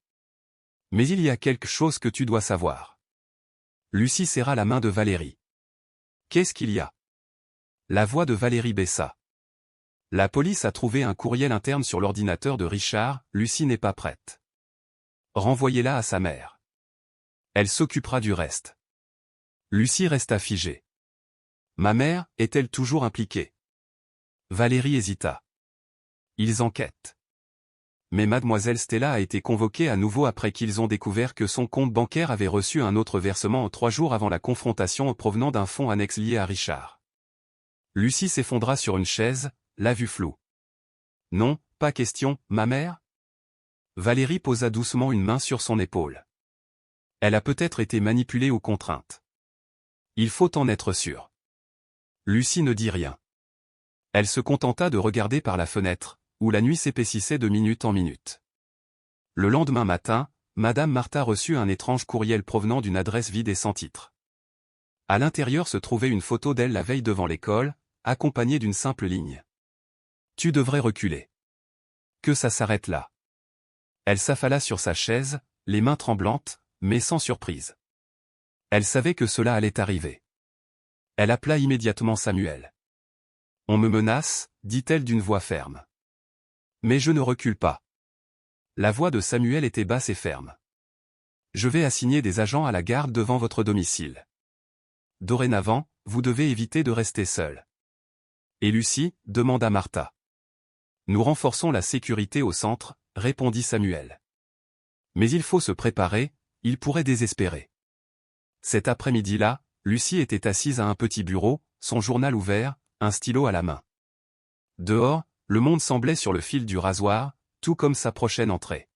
Mais il y a quelque chose que tu dois savoir. » Lucie serra la main de Valérie. « Qu'est-ce qu'il y a ?» La voix de Valérie baissa. « La police a trouvé un courriel interne sur l'ordinateur de Richard, Lucie n'est pas prête. Renvoyez-la à sa mère. Elle s'occupera du reste. » Lucie resta figée. « Ma mère, est-elle toujours impliquée ?» Valérie hésita. « Ils enquêtent. Mais mademoiselle Stella a été convoquée à nouveau après qu'ils ont découvert que son compte bancaire avait reçu un autre versement 3 jours avant la confrontation provenant d'un fonds annexe lié à Richard. » Lucie s'effondra sur une chaise, la vue floue. « Non, pas question, ma mère ?» Valérie posa doucement une main sur son épaule. « Elle a peut-être été manipulée ou contrainte. Il faut en être sûr. » Lucie ne dit rien. Elle se contenta de regarder par la fenêtre, où la nuit s'épaississait de minute en minute. Le lendemain matin, Madame Martha reçut un étrange courriel provenant d'une adresse vide et sans titre. À l'intérieur se trouvait une photo d'elle la veille devant l'école, accompagnée d'une simple ligne. « Tu devrais reculer. Que ça s'arrête là. » Elle s'affala sur sa chaise, les mains tremblantes, mais sans surprise. Elle savait que cela allait arriver. Elle appela immédiatement Samuel. « On me menace, dit-elle d'une voix ferme. Mais je ne recule pas. » La voix de Samuel était basse et ferme. « Je vais assigner des agents à la garde devant votre domicile. Dorénavant, vous devez éviter de rester seul. » « Et Lucie ?» demanda Martha. « Nous renforçons la sécurité au centre, » répondit Samuel. « Mais il faut se préparer, il pourrait désespérer. » Cet après-midi-là, Lucie était assise à un petit bureau, son journal ouvert, un stylo à la main. Dehors, le monde semblait sur le fil du rasoir, tout comme sa prochaine entrée.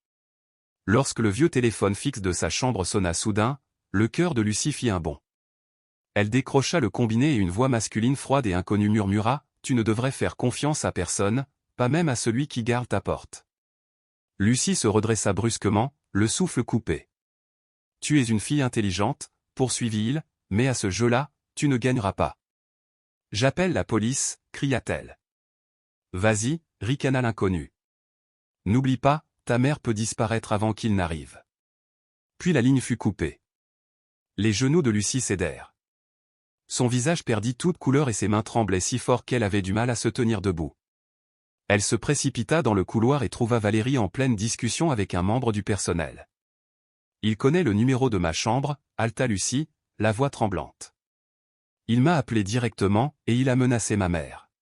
Lorsque le vieux téléphone fixe de sa chambre sonna soudain, le cœur de Lucie fit un bond. Elle décrocha le combiné et une voix masculine froide et inconnue murmura « Tu ne devrais faire confiance à personne, pas même à celui qui garde ta porte. » Lucie se redressa brusquement, le souffle coupé. « Tu es une fille intelligente, » poursuivit-il, « mais à ce jeu-là, tu ne gagneras pas. »« J'appelle la police, » cria-t-elle. « Vas-y, » ricana l'inconnu. « N'oublie pas, ta mère peut disparaître avant qu'il n'arrive. » Puis la ligne fut coupée. Les genoux de Lucie cédèrent. Son visage perdit toute couleur et ses mains tremblaient si fort qu'elle avait du mal à se tenir debout. Elle se précipita dans le couloir et trouva Valérie en pleine discussion avec un membre du personnel. « Il connaît le numéro de ma chambre, » haleta Lucie, la voix tremblante. « Il m'a appelé directement, et il a menacé ma mère. »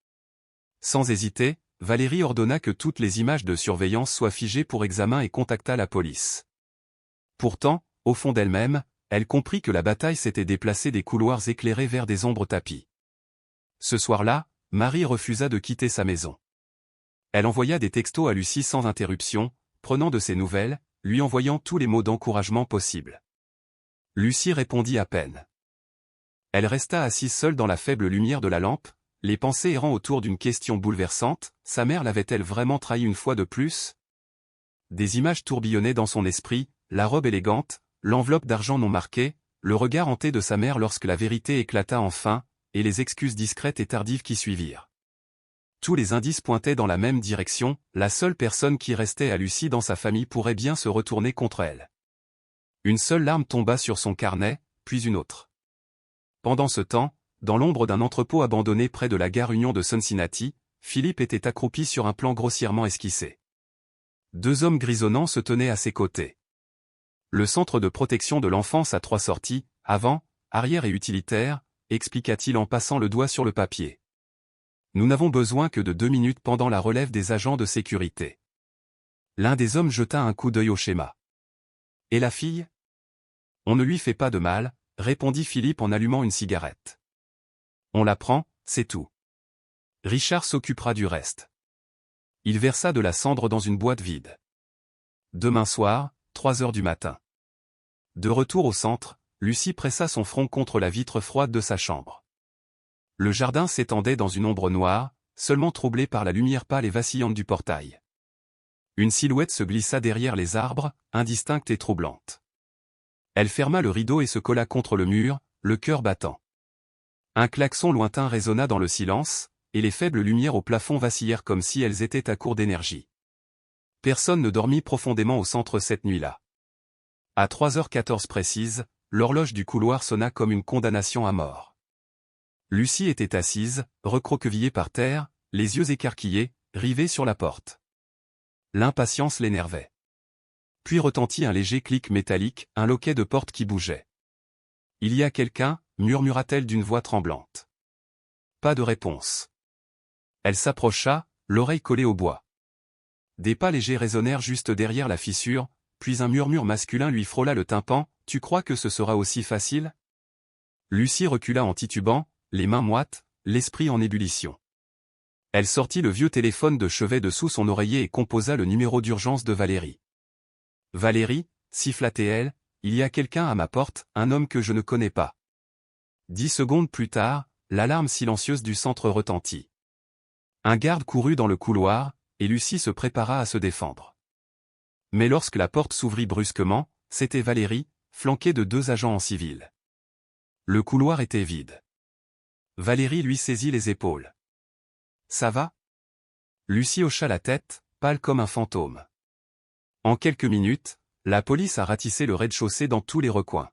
Sans hésiter, Valérie ordonna que toutes les images de surveillance soient figées pour examen et contacta la police. Pourtant, au fond d'elle-même, elle comprit que la bataille s'était déplacée des couloirs éclairés vers des ombres tapies. Ce soir-là, Marie refusa de quitter sa maison. Elle envoya des textos à Lucie sans interruption, prenant de ses nouvelles, lui envoyant tous les mots d'encouragement possibles. Lucie répondit à peine. Elle resta assise seule dans la faible lumière de la lampe, les pensées errant autour d'une question bouleversante, sa mère l'avait-elle vraiment trahi une fois de plus? Des images tourbillonnaient dans son esprit, la robe élégante, l'enveloppe d'argent non marquée, le regard hanté de sa mère lorsque la vérité éclata enfin, et les excuses discrètes et tardives qui suivirent. Tous les indices pointaient dans la même direction, la seule personne qui restait à Lucie dans sa famille pourrait bien se retourner contre elle. Une seule larme tomba sur son carnet, puis une autre. Pendant ce temps, dans l'ombre d'un entrepôt abandonné près de la gare Union de Cincinnati, Philippe était accroupi sur un plan grossièrement esquissé. Deux hommes grisonnants se tenaient à ses côtés. Le centre de protection de l'enfance a 3 sorties, avant, arrière et utilitaire, expliqua-t-il en passant le doigt sur le papier. Nous n'avons besoin que de 2 minutes pendant la relève des agents de sécurité. L'un des hommes jeta un coup d'œil au schéma. Et la fille? On ne lui fait pas de mal, répondit Philippe en allumant une cigarette. On la prend, c'est tout. Richard s'occupera du reste. Il versa de la cendre dans une boîte vide. Demain soir, 3 heures du matin. De retour au centre, Lucie pressa son front contre la vitre froide de sa chambre. Le jardin s'étendait dans une ombre noire, seulement troublée par la lumière pâle et vacillante du portail. Une silhouette se glissa derrière les arbres, indistincte et troublante. Elle ferma le rideau et se colla contre le mur, le cœur battant. Un klaxon lointain résonna dans le silence, et les faibles lumières au plafond vacillèrent comme si elles étaient à court d'énergie. Personne ne dormit profondément au centre cette nuit-là. À 3h14 précises, l'horloge du couloir sonna comme une condamnation à mort. Lucie était assise, recroquevillée par terre, les yeux écarquillés, rivée sur la porte. L'impatience l'énervait. Puis retentit un léger clic métallique, un loquet de porte qui bougeait. « Il y a quelqu'un » murmura-t-elle d'une voix tremblante. Pas de réponse. Elle s'approcha, l'oreille collée au bois. Des pas légers résonnèrent juste derrière la fissure, puis un murmure masculin lui frôla le tympan. « Tu crois que ce sera aussi facile ?» Lucie recula en titubant, les mains moites, l'esprit en ébullition. Elle sortit le vieux téléphone de chevet de sous son oreiller et composa le numéro d'urgence de Valérie. « Valérie, » siffla-t-elle, « il y a quelqu'un à ma porte, un homme que je ne connais pas. » 10 secondes plus tard, l'alarme silencieuse du centre retentit. Un garde courut dans le couloir, et Lucie se prépara à se défendre. Mais lorsque la porte s'ouvrit brusquement, c'était Valérie, flanquée de 2 agents en civil. Le couloir était vide. Valérie lui saisit les épaules. « Ça va ?» Lucie hocha la tête, pâle comme un fantôme. En quelques minutes, la police a ratissé le rez-de-chaussée dans tous les recoins.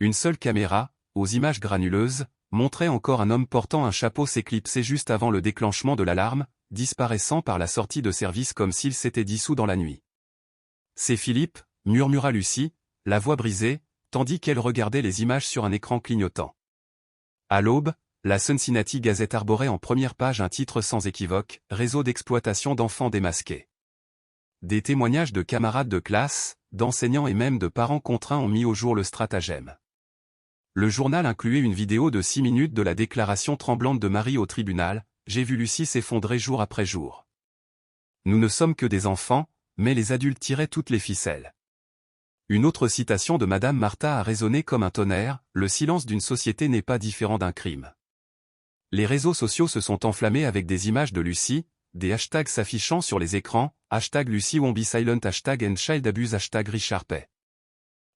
Une seule caméra, aux images granuleuses, montrait encore un homme portant un chapeau s'éclipser juste avant le déclenchement de l'alarme, disparaissant par la sortie de service comme s'il s'était dissous dans la nuit. « C'est Philippe », murmura Lucie, la voix brisée, tandis qu'elle regardait les images sur un écran clignotant. À l'aube, la Cincinnati Gazette arborait en première page un titre sans équivoque, « Réseau d'exploitation d'enfants démasqués ». Des témoignages de camarades de classe, d'enseignants et même de parents contraints ont mis au jour le stratagème. Le journal incluait une vidéo de 6 minutes de la déclaration tremblante de Marie au tribunal, « J'ai vu Lucie s'effondrer jour après jour. Nous ne sommes que des enfants, mais les adultes tiraient toutes les ficelles. » Une autre citation de Madame Martha a résonné comme un tonnerre, « Le silence d'une société n'est pas différent d'un crime. » Les réseaux sociaux se sont enflammés avec des images de Lucie, des hashtags s'affichant sur les écrans, hashtag Lucie won't be silent, hashtag end child abuse, hashtag Richard Pay.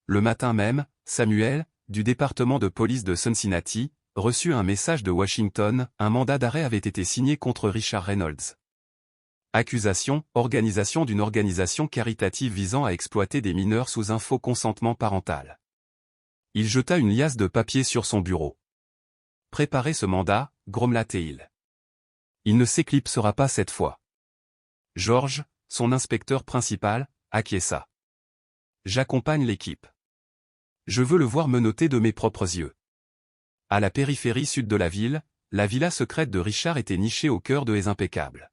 Le matin même, Samuel, du département de police de Cincinnati, reçut un message de Washington, un mandat d'arrêt avait été signé contre Richard Reynolds. Accusation, organisation d'une organisation caritative visant à exploiter des mineurs sous un faux consentement parental. Il jeta une liasse de papier sur son bureau. Préparez ce mandat, grommela-t-il. Il ne s'éclipsera pas cette fois. George, son inspecteur principal, acquiesça. J'accompagne l'équipe. Je veux le voir menotter de mes propres yeux. À la périphérie sud de la ville, la villa secrète de Richard était nichée au cœur de haies impeccables.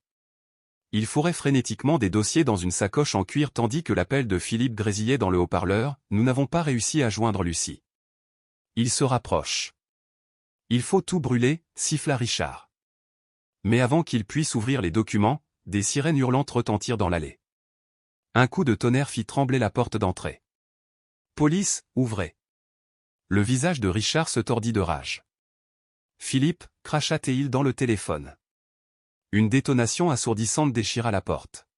Il fourrait frénétiquement des dossiers dans une sacoche en cuir tandis que l'appel de Philippe grésillait dans le haut-parleur, « Nous n'avons pas réussi à joindre Lucie. » Il se rapproche. « Il faut tout brûler », siffla Richard. Mais avant qu'il puisse ouvrir les documents, des sirènes hurlantes retentirent dans l'allée. Un coup de tonnerre fit trembler la porte d'entrée. « Police, ouvrez !» Le visage de Richard se tordit de rage. « Philippe » cracha-t-il dans le téléphone. Une détonation assourdissante déchira la porte.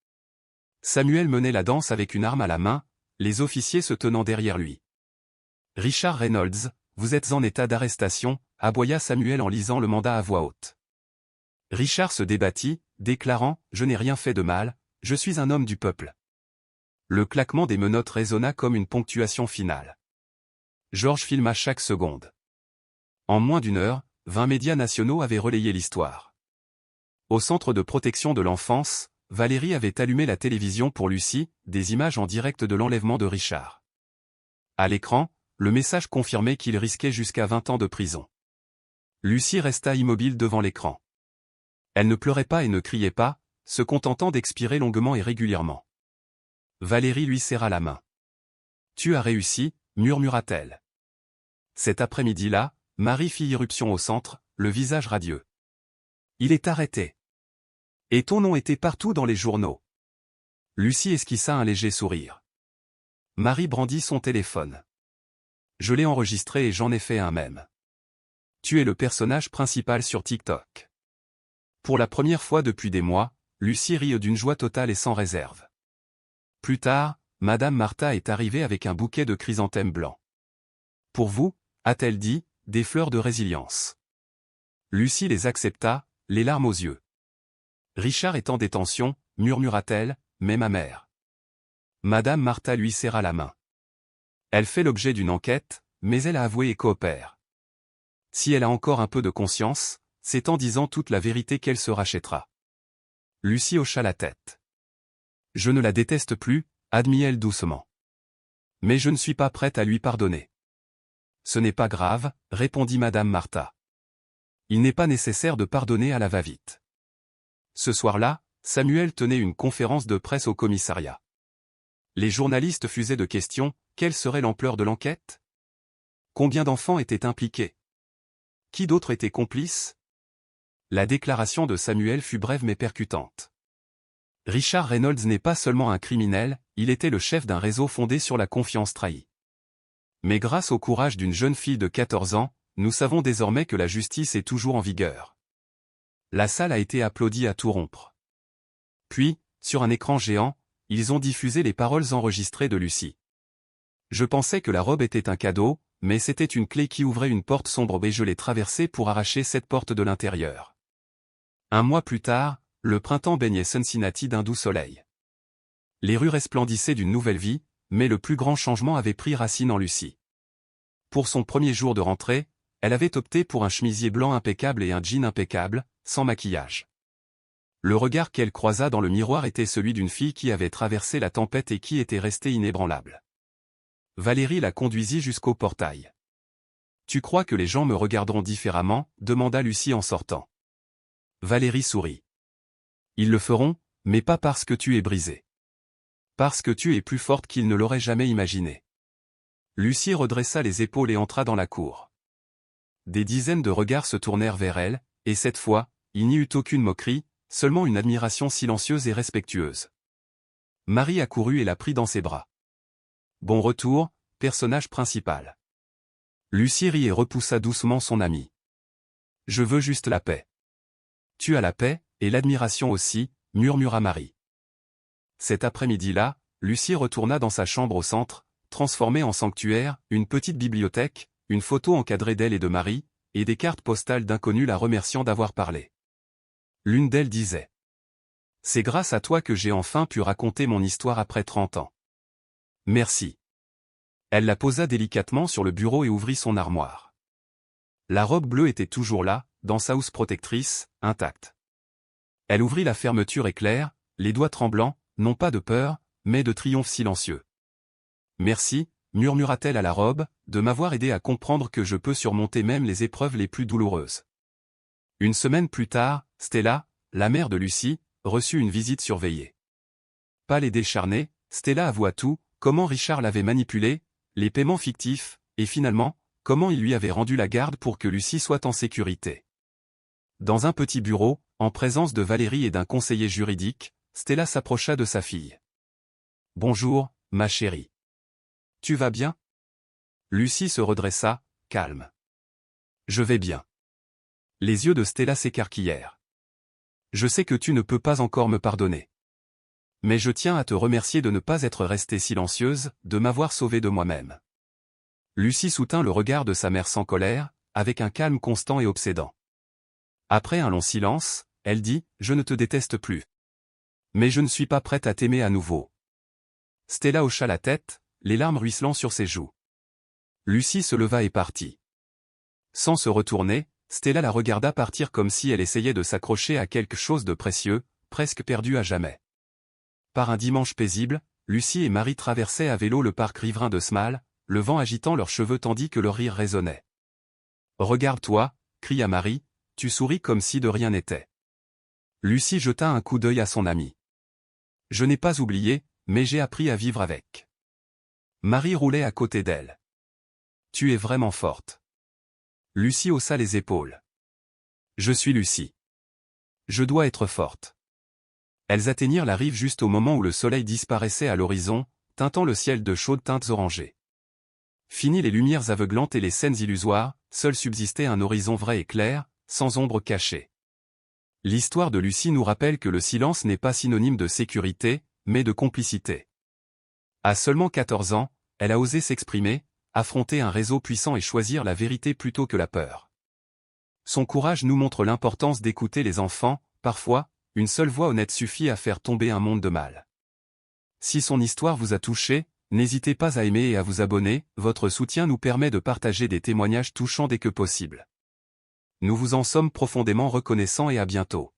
Samuel menait la danse avec une arme à la main, les officiers se tenant derrière lui. « Richard Reynolds, vous êtes en état d'arrestation », aboya Samuel en lisant le mandat à voix haute. Richard se débattit, déclarant « Je n'ai rien fait de mal, je suis un homme du peuple. » Le claquement des menottes résonna comme une ponctuation finale. George filma chaque seconde. En moins d'une heure, 20 médias nationaux avaient relayé l'histoire. Au centre de protection de l'enfance, Valérie avait allumé la télévision pour Lucie, des images en direct de l'enlèvement de Richard. À l'écran, le message confirmait qu'il risquait jusqu'à 20 ans de prison. Lucie resta immobile devant l'écran. Elle ne pleurait pas et ne criait pas, se contentant d'expirer longuement et régulièrement. Valérie lui serra la main. « Tu as réussi », murmura-t-elle. Cet après-midi-là, Marie fit irruption au centre, le visage radieux. « Il est arrêté. Et ton nom était partout dans les journaux. » Lucie esquissa un léger sourire. Marie brandit son téléphone. « Je l'ai enregistré et j'en ai fait un mème. Tu es le personnage principal sur TikTok. » Pour la première fois depuis des mois, Lucie rit d'une joie totale et sans réserve. Plus tard, Madame Martha est arrivée avec un bouquet de chrysanthèmes blancs. « Pour vous » a-t-elle dit, « des fleurs de résilience. » Lucie les accepta, les larmes aux yeux. « Richard est en détention » murmura-t-elle, « mais ma mère. » Madame Martha lui serra la main. Elle fait l'objet d'une enquête, mais elle a avoué et coopère. Si elle a encore un peu de conscience, c'est en disant toute la vérité qu'elle se rachètera. Lucie hocha la tête. « Je ne la déteste plus » admit-elle doucement. « Mais je ne suis pas prête à lui pardonner. » « Ce n'est pas grave » répondit Madame Martha. « Il n'est pas nécessaire de pardonner à la va-vite. » Ce soir-là, Samuel tenait une conférence de presse au commissariat. Les journalistes fusaient de questions, quelle serait l'ampleur de l'enquête? Combien d'enfants étaient impliqués? Qui d'autre était complice? La déclaration de Samuel fut brève mais percutante. Richard Reynolds n'est pas seulement un criminel, il était le chef d'un réseau fondé sur la confiance trahie. Mais grâce au courage d'une jeune fille de 14 ans, nous savons désormais que la justice est toujours en vigueur. La salle a été applaudie à tout rompre. Puis, sur un écran géant, ils ont diffusé les paroles enregistrées de Lucie. Je pensais que la robe était un cadeau, mais c'était une clé qui ouvrait une porte sombre et je l'ai traversée pour arracher cette porte de l'intérieur. Un mois plus tard, le printemps baignait Cincinnati d'un doux soleil. Les rues resplendissaient d'une nouvelle vie, mais le plus grand changement avait pris racine en Lucie. Pour son premier jour de rentrée, elle avait opté pour un chemisier blanc impeccable et un jean impeccable, sans maquillage. Le regard qu'elle croisa dans le miroir était celui d'une fille qui avait traversé la tempête et qui était restée inébranlable. Valérie la conduisit jusqu'au portail. « Tu crois que les gens me regarderont différemment ?» demanda Lucie en sortant. Valérie sourit. « Ils le feront, mais pas parce que tu es brisée. Parce que tu es plus forte qu'ils ne l'auraient jamais imaginé. » Lucie redressa les épaules et entra dans la cour. Des dizaines de regards se tournèrent vers elle, et cette fois, il n'y eut aucune moquerie, seulement une admiration silencieuse et respectueuse. Marie accourut et la prit dans ses bras. « Bon retour, personnage principal. » Lucie rit et repoussa doucement son amie. « Je veux juste la paix. »« Tu as la paix, et l'admiration aussi, » murmura Marie. Cet après-midi-là, Lucie retourna dans sa chambre au centre, transformée en sanctuaire, une petite bibliothèque, une photo encadrée d'elle et de Marie, et des cartes postales d'inconnus la remerciant d'avoir parlé. L'une d'elles disait « C'est grâce à toi que j'ai enfin pu raconter mon histoire après 30 ans. Merci. » Elle la posa délicatement sur le bureau et ouvrit son armoire. La robe bleue était toujours là, dans sa housse protectrice, intacte. Elle ouvrit la fermeture éclair, les doigts tremblants, non pas de peur, mais de triomphe silencieux. « Merci, » murmura-t-elle à la robe, « de m'avoir aidé à comprendre que je peux surmonter même les épreuves les plus douloureuses. » Une semaine plus tard, Stella, la mère de Lucie, reçut une visite surveillée. Pâle et décharnée, Stella avoua tout, comment Richard l'avait manipulée, les paiements fictifs, et finalement, comment il lui avait rendu la garde pour que Lucie soit en sécurité. Dans un petit bureau, en présence de Valérie et d'un conseiller juridique, Stella s'approcha de sa fille. « Bonjour, ma chérie. Tu vas bien ?» Lucie se redressa, calme. « Je vais bien. » Les yeux de Stella s'écarquillèrent. « Je sais que tu ne peux pas encore me pardonner. Mais je tiens à te remercier de ne pas être restée silencieuse, de m'avoir sauvée de moi-même. » Lucie soutint le regard de sa mère sans colère, avec un calme constant et obsédant. Après un long silence, elle dit « Je ne te déteste plus. Mais je ne suis pas prête à t'aimer à nouveau. » Stella hocha la tête, les larmes ruisselant sur ses joues. Lucie se leva et partit. Sans se retourner, Stella la regarda partir comme si elle essayait de s'accrocher à quelque chose de précieux, presque perdu à jamais. Par un dimanche paisible, Lucie et Marie traversaient à vélo le parc riverain de Smale, le vent agitant leurs cheveux tandis que leur rire résonnait. « Regarde-toi » cria Marie, « tu souris comme si de rien n'était. » Lucie jeta un coup d'œil à son amie. « Je n'ai pas oublié, mais j'ai appris à vivre avec. » Marie roulait à côté d'elle. « Tu es vraiment forte. » Lucie haussa les épaules. « Je suis Lucie. Je dois être forte. » Elles atteignirent la rive juste au moment où le soleil disparaissait à l'horizon, teintant le ciel de chaudes teintes orangées. Fini les lumières aveuglantes et les scènes illusoires, seul subsistait un horizon vrai et clair, sans ombre cachée. L'histoire de Lucie nous rappelle que le silence n'est pas synonyme de sécurité, mais de complicité. À seulement 14 ans, elle a osé s'exprimer, affronter un réseau puissant et choisir la vérité plutôt que la peur. Son courage nous montre l'importance d'écouter les enfants, parfois, une seule voix honnête suffit à faire tomber un monde de mal. Si son histoire vous a touché, n'hésitez pas à aimer et à vous abonner, votre soutien nous permet de partager des témoignages touchants dès que possible. Nous vous en sommes profondément reconnaissants et à bientôt.